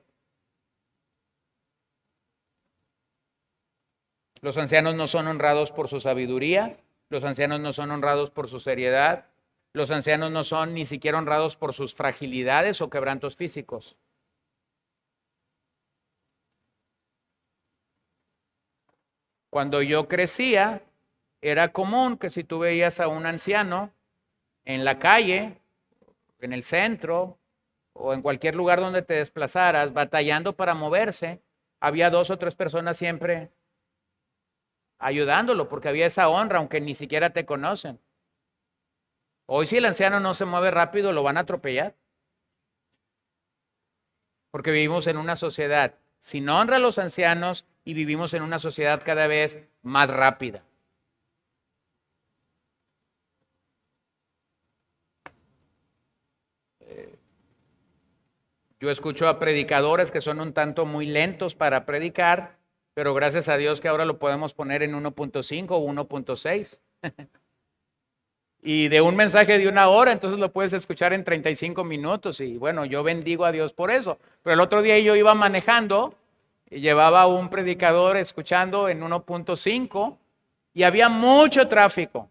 Los ancianos no son honrados por su sabiduría, los ancianos no son honrados por su seriedad, los ancianos no son ni siquiera honrados por sus fragilidades o quebrantos físicos. Cuando yo crecía, era común que si tú veías a un anciano en la calle, en el centro o en cualquier lugar donde te desplazaras, batallando para moverse, había 2 o 3 personas siempre ayudándolo, porque había esa honra, aunque ni siquiera te conocen. Hoy si el anciano no se mueve rápido, lo van a atropellar. Porque vivimos en una sociedad sin honra a los ancianos y vivimos en una sociedad cada vez más rápida. Yo escucho a predicadores que son un tanto muy lentos para predicar, pero gracias a Dios que ahora lo podemos poner en 1.5 o 1.6. Y de un mensaje de 1 hora, entonces lo puedes escuchar en 35 minutos. Y bueno, yo bendigo a Dios por eso. Pero el otro día yo iba manejando y llevaba a un predicador escuchando en 1.5 y había mucho tráfico.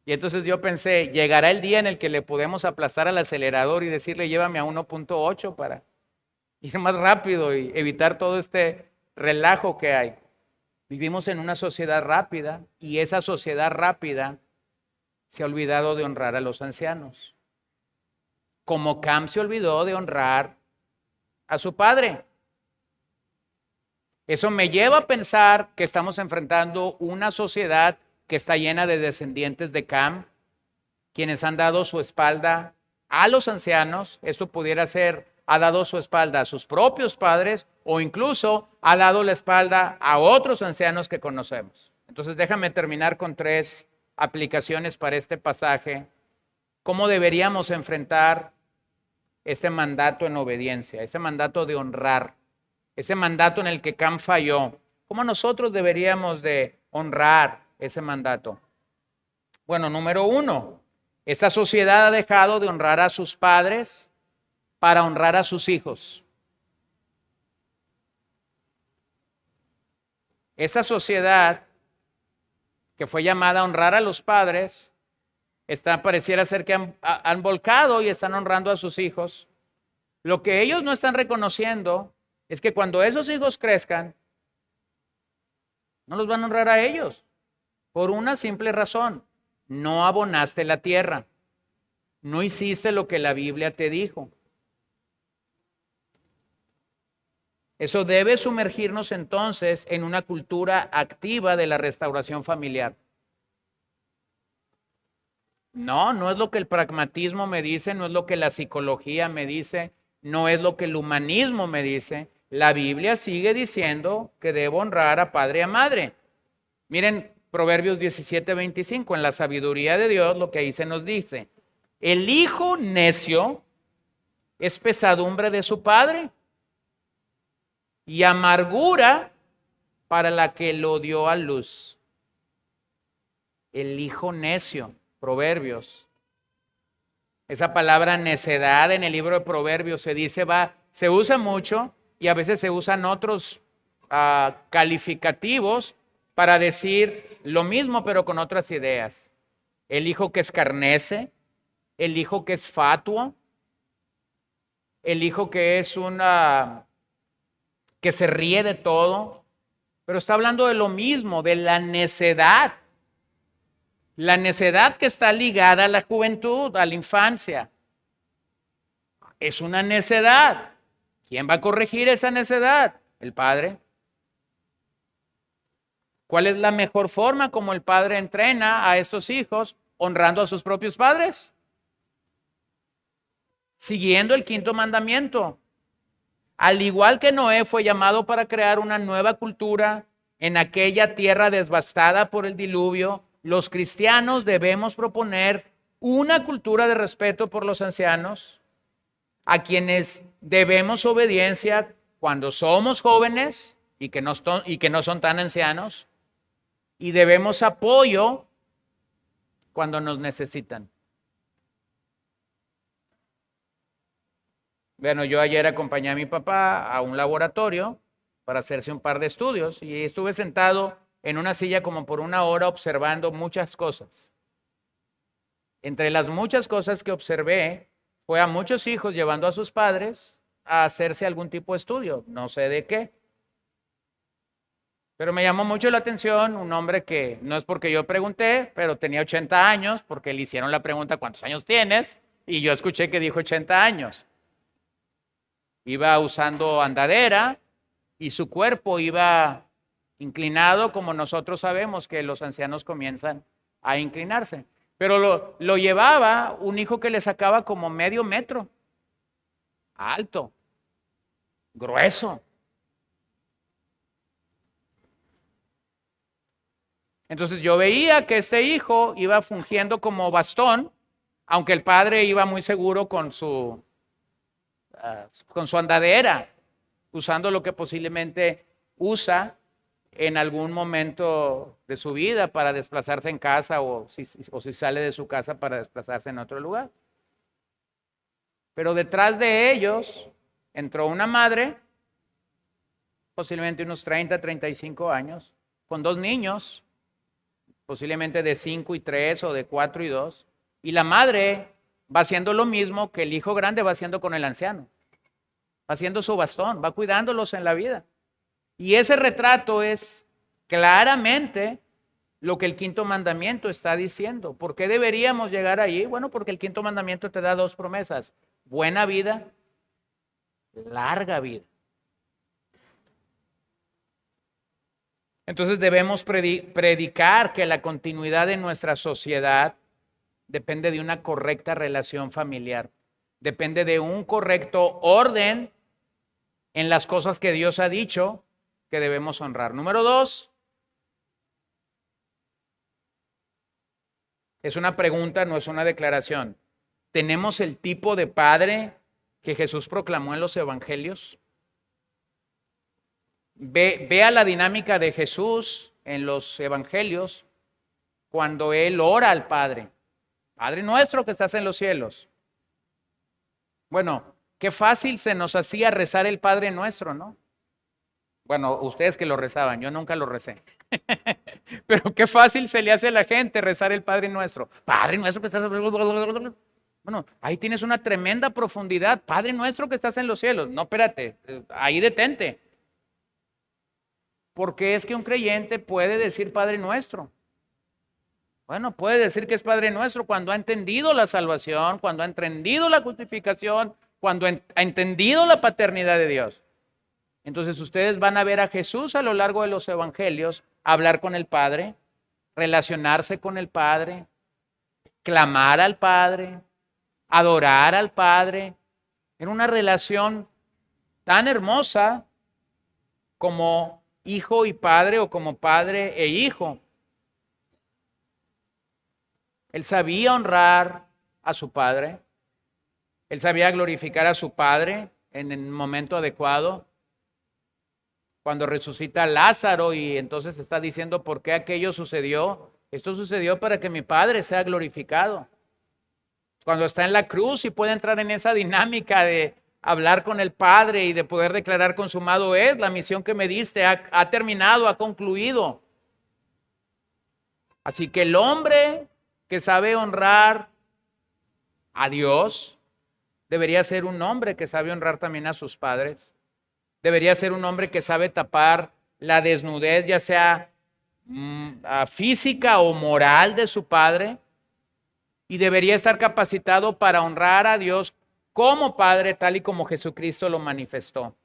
Y entonces yo pensé, llegará el día en el que le podemos aplastar al acelerador y decirle, llévame a 1.8 para ir más rápido y evitar todo este relajo que hay. Vivimos en una sociedad rápida y esa sociedad rápida se ha olvidado de honrar a los ancianos. Como Cam se olvidó de honrar a su padre. Eso me lleva a pensar que estamos enfrentando una sociedad que está llena de descendientes de Cam, quienes han dado su espalda a los ancianos. Esto pudiera ser, ha dado su espalda a sus propios padres o incluso ha dado la espalda a otros ancianos que conocemos. Entonces déjame terminar con 3 aplicaciones para este pasaje. ¿Cómo deberíamos enfrentar este mandato en obediencia, ese mandato de honrar, ese mandato en el que Cam falló? ¿Cómo nosotros deberíamos de honrar ese mandato? Bueno, número 1, esta sociedad ha dejado de honrar a sus padres para honrar a sus hijos. Esta sociedad que fue llamada a honrar a los padres, pareciera ser que han volcado y están honrando a sus hijos. Lo que ellos no están reconociendo es que cuando esos hijos crezcan, no los van a honrar a ellos, por una simple razón: no abonaste la tierra, no hiciste lo que la Biblia te dijo. Eso debe sumergirnos entonces en una cultura activa de la restauración familiar. No es lo que el pragmatismo me dice, no es lo que la psicología me dice, no es lo que el humanismo me dice. La Biblia sigue diciendo que debo honrar a padre y a madre. Miren Proverbios 17:25, en la sabiduría de Dios, lo que ahí se nos dice: el hijo necio es pesadumbre de su padre y amargura para la que lo dio a luz. El hijo necio, Proverbios. Esa palabra necedad en el libro de Proverbios se usa mucho, y a veces se usan otros calificativos para decir lo mismo pero con otras ideas. El hijo que escarnece, el hijo que es fatuo, el hijo que es que se ríe de todo, pero está hablando de lo mismo, de la necedad. La necedad que está ligada a la juventud, a la infancia. Es una necedad. ¿Quién va a corregir esa necedad? El padre. ¿Cuál es la mejor forma como el padre entrena a estos hijos? Honrando a sus propios padres. Siguiendo el 5.º mandamiento. Al igual que Noé fue llamado para crear una nueva cultura en aquella tierra devastada por el diluvio, los cristianos debemos proponer una cultura de respeto por los ancianos, a quienes debemos obediencia cuando somos jóvenes y que no son tan ancianos, y debemos apoyo cuando nos necesitan. Bueno, yo ayer acompañé a mi papá a un laboratorio para hacerse un par de estudios y estuve sentado en una silla como por 1 hora observando muchas cosas. Entre las muchas cosas que observé fue a muchos hijos llevando a sus padres a hacerse algún tipo de estudio, no sé de qué. Pero me llamó mucho la atención un hombre que no es porque yo pregunté, pero tenía 80 años, porque le hicieron la pregunta: ¿cuántos años tienes? Y yo escuché que dijo 80 años. Iba usando andadera y su cuerpo iba inclinado, como nosotros sabemos que los ancianos comienzan a inclinarse. Pero lo llevaba un hijo que le sacaba como medio metro, alto, grueso. Entonces yo veía que este hijo iba fungiendo como bastón, aunque el padre iba muy seguro con su andadera, usando lo que posiblemente usa en algún momento de su vida para desplazarse en casa o si sale de su casa para desplazarse en otro lugar. Pero detrás de ellos entró una madre, posiblemente unos 30, 35 años, con 2 niños, posiblemente de 5 y 3 o de 4 y 2, y la madre va haciendo lo mismo que el hijo grande va haciendo con el anciano. Va haciendo su bastón, va cuidándolos en la vida. Y ese retrato es claramente lo que el 5.º mandamiento está diciendo. ¿Por qué deberíamos llegar allí? Bueno, porque el 5.º mandamiento te da 2 promesas: buena vida, larga vida. Entonces debemos predicar que la continuidad de nuestra sociedad depende de una correcta relación familiar. Depende de un correcto orden en las cosas que Dios ha dicho que debemos honrar. Número 2, es una pregunta, no es una declaración. ¿Tenemos el tipo de padre que Jesús proclamó en los evangelios? Vea la dinámica de Jesús en los evangelios cuando él ora al Padre. Padre nuestro que estás en los cielos. Bueno, qué fácil se nos hacía rezar el Padre nuestro, ¿no? Bueno, ustedes que lo rezaban, yo nunca lo recé. Pero qué fácil se le hace a la gente rezar el Padre nuestro. Padre nuestro que estás... Bueno, ahí tienes una tremenda profundidad. Padre nuestro que estás en los cielos. No, espérate, ahí detente. Porque es que un creyente puede decir Padre nuestro. Bueno, puede decir que es Padre nuestro cuando ha entendido la salvación, cuando ha entendido la justificación, cuando ha entendido la paternidad de Dios. Entonces ustedes van a ver a Jesús a lo largo de los evangelios hablar con el Padre, relacionarse con el Padre, clamar al Padre, adorar al Padre, en una relación tan hermosa como hijo y padre o como padre e hijo. Él sabía honrar a su padre, él sabía glorificar a su padre en el momento adecuado. Cuando resucita a Lázaro y entonces está diciendo por qué aquello sucedió. Esto sucedió para que mi padre sea glorificado. Cuando está en la cruz y puede entrar en esa dinámica de hablar con el Padre y de poder declarar consumado es, la misión que me diste ha terminado, ha concluido. Así que el hombre que sabe honrar a Dios debería ser un hombre que sabe honrar también a sus padres. Debería ser un hombre que sabe tapar la desnudez, ya sea física o moral de su padre, y debería estar capacitado para honrar a Dios como Padre, tal y como Jesucristo lo manifestó.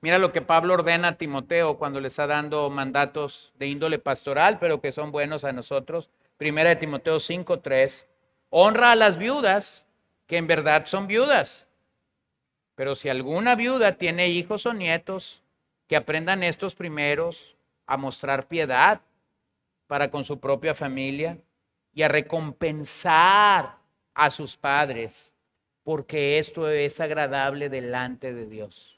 Mira lo que Pablo ordena a Timoteo cuando le está dando mandatos de índole pastoral, pero que son buenos a nosotros. Primera de Timoteo 5:3. Honra a las viudas, que en verdad son viudas. Pero si alguna viuda tiene hijos o nietos, que aprendan estos primeros a mostrar piedad para con su propia familia y a recompensar a sus padres, porque esto es agradable delante de Dios.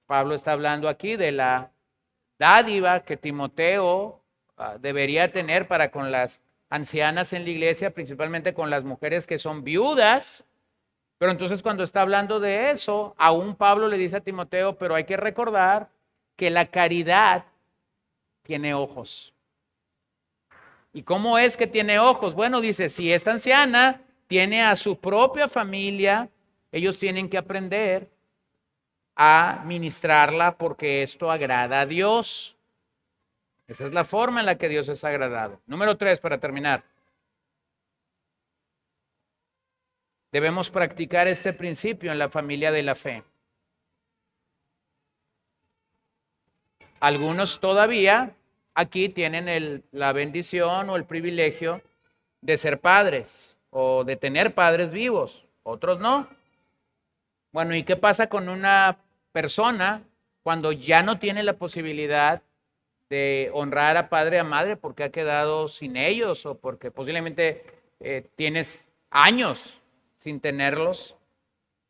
Pablo está hablando aquí de la dádiva que Timoteo debería tener para con las ancianas en la iglesia, principalmente con las mujeres que son viudas. Pero entonces cuando está hablando de eso, aún Pablo le dice a Timoteo, pero hay que recordar que la caridad tiene ojos. ¿Y cómo es que tiene ojos? Bueno, dice, si esta anciana tiene a su propia familia, ellos tienen que aprender a ministrarla porque esto agrada a Dios. Esa es la forma en la que Dios es agradado. Número 3, para terminar. Debemos practicar este principio en la familia de la fe. Algunos todavía aquí tienen la bendición o el privilegio de ser padres o de tener padres vivos, otros no. Bueno, ¿y qué pasa con una persona cuando ya no tiene la posibilidad de honrar a padre y a madre porque ha quedado sin ellos o porque posiblemente tienes años sin tenerlos?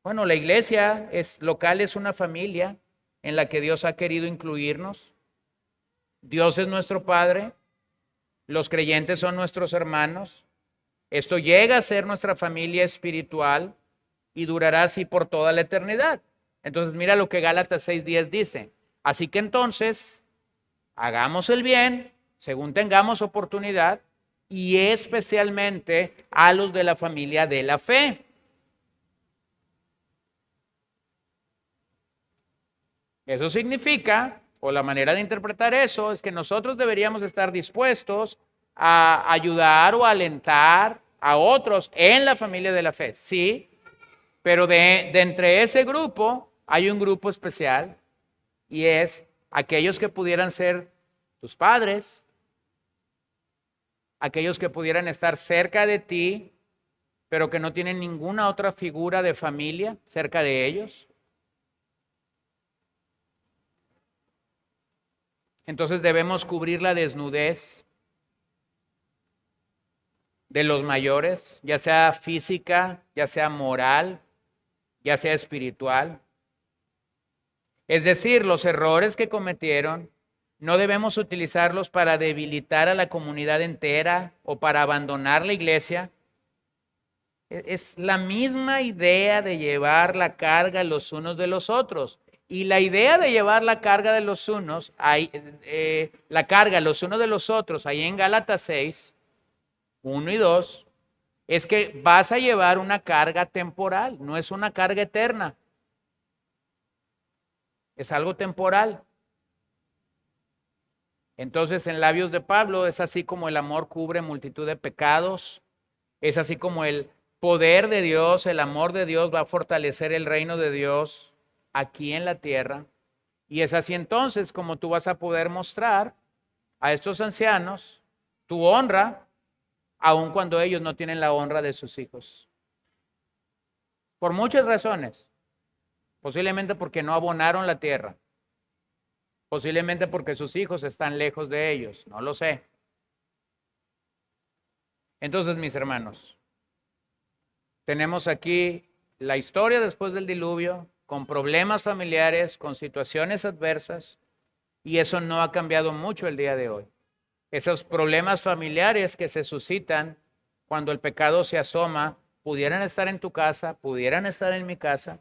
Bueno, la iglesia local es una familia en la que Dios ha querido incluirnos. Dios es nuestro Padre, los creyentes son nuestros hermanos. Esto llega a ser nuestra familia espiritual y durará así por toda la eternidad. Entonces mira lo que Gálatas 6:10 dice. Así que entonces, hagamos el bien según tengamos oportunidad y especialmente a los de la familia de la fe. Eso significa, o la manera de interpretar eso, es que nosotros deberíamos estar dispuestos a ayudar o alentar a otros en la familia de la fe. Sí, pero de entre ese grupo hay un grupo especial y es aquellos que pudieran ser tus padres, aquellos que pudieran estar cerca de ti, pero que no tienen ninguna otra figura de familia cerca de ellos. Entonces debemos cubrir la desnudez de los mayores, ya sea física, ya sea moral, ya sea espiritual. Es decir, los errores que cometieron no debemos utilizarlos para debilitar a la comunidad entera o para abandonar la iglesia. Es la misma idea de llevar la carga los unos de los otros. Y la idea de llevar la carga de los unos, la carga los unos de los otros, ahí en Gálatas 6, 1 y 2, es que vas a llevar una carga temporal, no es una carga eterna. Es algo temporal. Entonces, en labios de Pablo, es así como el amor cubre multitud de pecados, es así como el poder de Dios, el amor de Dios va a fortalecer el reino de Dios aquí en la tierra. Y es así entonces como tú vas a poder mostrar a estos ancianos tu honra, aun cuando ellos no tienen la honra de sus hijos. Por muchas razones. Posiblemente porque no abonaron la tierra. Posiblemente porque sus hijos están lejos de ellos. No lo sé. Entonces, mis hermanos, tenemos aquí la historia después del diluvio, con problemas familiares, con situaciones adversas, y eso no ha cambiado mucho el día de hoy. Esos problemas familiares que se suscitan cuando el pecado se asoma, pudieran estar en tu casa, pudieran estar en mi casa.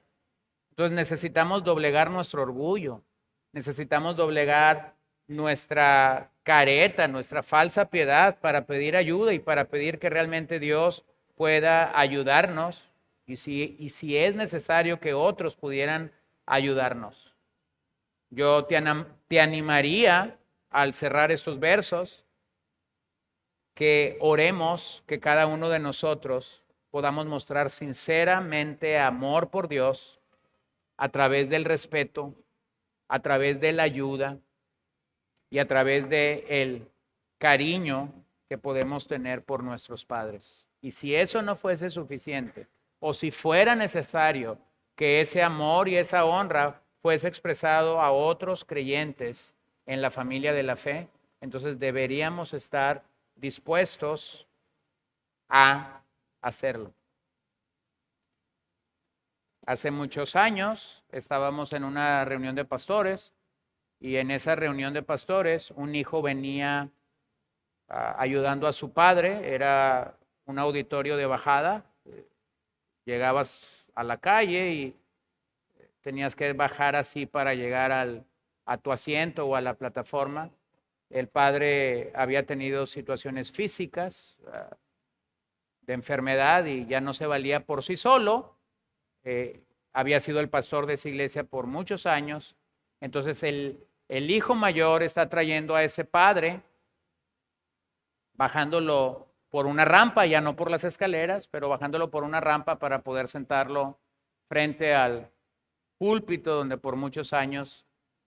Entonces necesitamos doblegar nuestro orgullo, necesitamos doblegar nuestra careta, nuestra falsa piedad para pedir ayuda y para pedir que realmente Dios pueda ayudarnos y si es necesario que otros pudieran ayudarnos. Yo te animaría al cerrar estos versos que oremos, que cada uno de nosotros podamos mostrar sinceramente amor por Dios a través del respeto, a través de la ayuda y a través del cariño que podemos tener por nuestros padres. Y si eso no fuese suficiente, o si fuera necesario que ese amor y esa honra fuese expresado a otros creyentes en la familia de la fe, entonces deberíamos estar dispuestos a hacerlo. Hace muchos años estábamos en una reunión de pastores y en esa reunión de pastores un hijo venía ayudando a su padre, era un auditorio de bajada, llegabas a la calle y tenías que bajar así para llegar a tu asiento o a la plataforma. El padre había tenido situaciones físicas de enfermedad y ya no se valía por sí solo. Había sido el pastor de esa iglesia por muchos años. Entonces el hijo mayor está trayendo a ese padre, bajándolo por una rampa, ya no por las escaleras, pero bajándolo por una rampa para poder sentarlo frente al púlpito donde por muchos años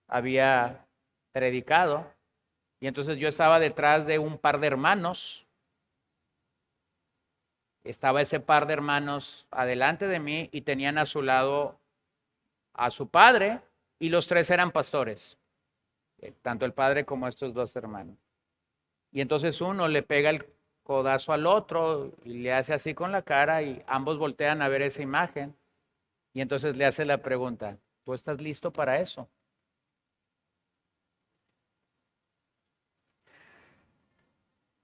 había predicado. Y entonces yo estaba detrás de un par de hermanos. Estaba ese par de hermanos adelante de mí y tenían a su lado a su padre y los tres eran pastores, tanto el padre como estos dos hermanos. Y entonces uno le pega el codazo al otro y le hace así con la cara y ambos voltean a ver esa imagen y entonces le hace la pregunta, ¿tú estás listo para eso?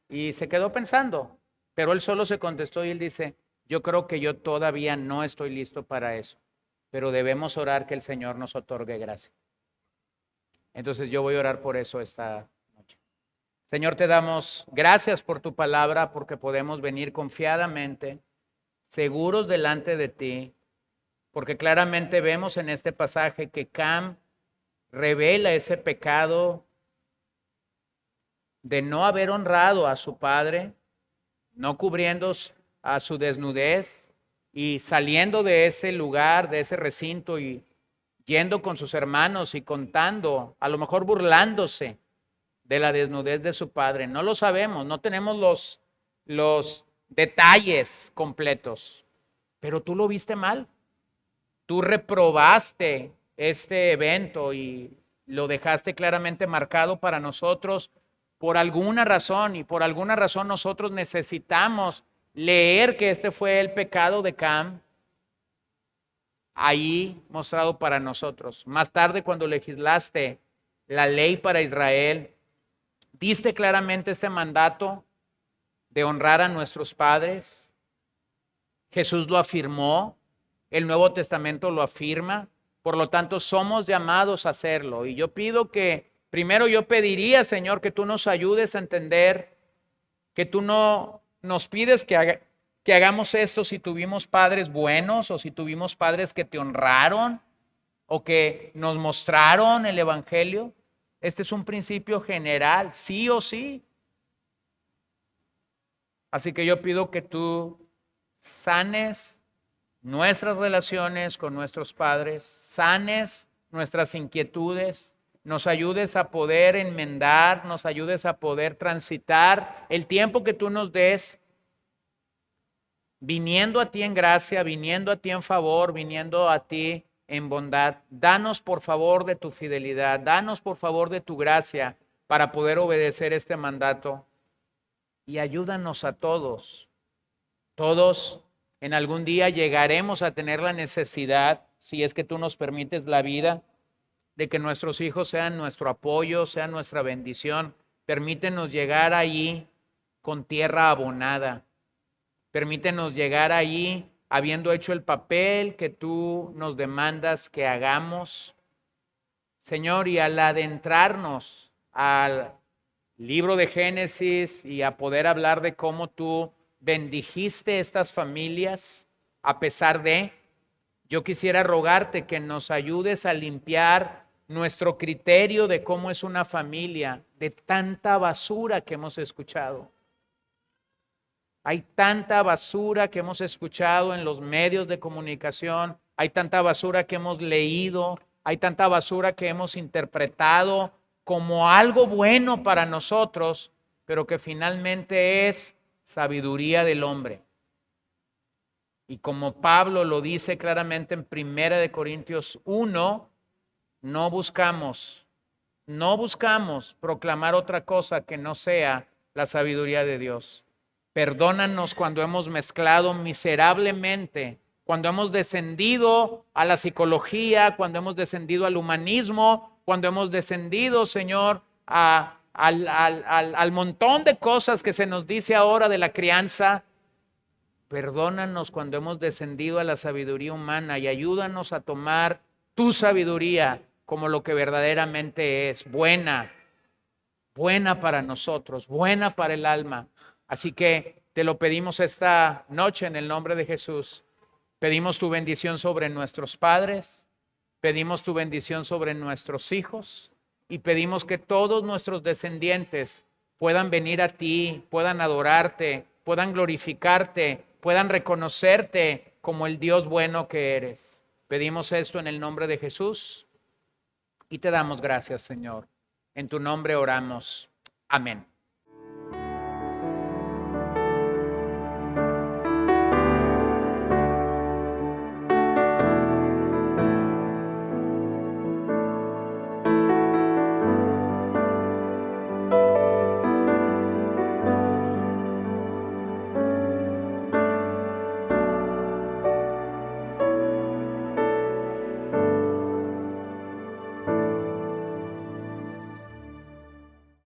Y se quedó pensando, pero él solo se contestó y él dice, yo creo que yo todavía no estoy listo para eso, pero debemos orar que el Señor nos otorgue gracia. Entonces yo voy a orar por eso esta noche. Señor, te damos gracias por tu palabra, porque podemos venir confiadamente, seguros delante de ti, porque claramente vemos en este pasaje que Cam revela ese pecado de no haber honrado a su padre, no cubriendo a su desnudez y saliendo de ese lugar, de ese recinto y yendo con sus hermanos y contando, a lo mejor burlándose de la desnudez de su padre. No lo sabemos, no tenemos los detalles completos, pero tú lo viste mal. Tú reprobaste este evento y lo dejaste claramente marcado para nosotros por alguna razón, y por alguna razón nosotros necesitamos leer que este fue el pecado de Cam ahí mostrado para nosotros. Más tarde, cuando legislaste la ley para Israel, diste claramente este mandato de honrar a nuestros padres. Jesús lo afirmó, el Nuevo Testamento lo afirma, por lo tanto somos llamados a hacerlo. Y yo pido que, primero yo pediría, Señor, que tú nos ayudes a entender que tú no nos pides que hagamos esto si tuvimos padres buenos o si tuvimos padres que te honraron o que nos mostraron el Evangelio. Este es un principio general, sí o sí. Así que yo pido que tú sanes nuestras relaciones con nuestros padres, sanes nuestras inquietudes, nos ayudes a poder enmendar, nos ayudes a poder transitar el tiempo que tú nos des, viniendo a ti en gracia, viniendo a ti en favor, viniendo a ti en bondad. Danos por favor de tu fidelidad, danos por favor de tu gracia para poder obedecer este mandato, y ayúdanos a todos. Todos en algún día llegaremos a tener la necesidad, si es que tú nos permites la vida, de que nuestros hijos sean nuestro apoyo, sean nuestra bendición. Permítenos llegar allí con tierra abonada. Permítenos llegar allí habiendo hecho el papel que tú nos demandas que hagamos. Señor, y al adentrarnos al libro de Génesis y a poder hablar de cómo tú bendijiste estas familias a pesar de, yo quisiera rogarte que nos ayudes a limpiar nuestro criterio de cómo es una familia, de tanta basura que hemos escuchado. Hay tanta basura que hemos escuchado en los medios de comunicación, hay tanta basura que hemos leído, hay tanta basura que hemos interpretado como algo bueno para nosotros, pero que finalmente es sabiduría del hombre. Y como Pablo lo dice claramente en 1 Corintios 1, no buscamos proclamar otra cosa que no sea la sabiduría de Dios. Perdónanos cuando hemos mezclado miserablemente, cuando hemos descendido a la psicología, cuando hemos descendido al humanismo, cuando hemos descendido, Señor, al montón de cosas que se nos dice ahora de la crianza. Perdónanos cuando hemos descendido a la sabiduría humana y ayúdanos a tomar tu sabiduría como lo que verdaderamente es, buena para nosotros, buena para el alma. Así que te lo pedimos esta noche en el nombre de Jesús. Pedimos tu bendición sobre nuestros padres, pedimos tu bendición sobre nuestros hijos y pedimos que todos nuestros descendientes puedan venir a ti, puedan adorarte, puedan glorificarte, puedan reconocerte como el Dios bueno que eres. Pedimos esto en el nombre de Jesús y te damos gracias, Señor. En tu nombre oramos. Amén.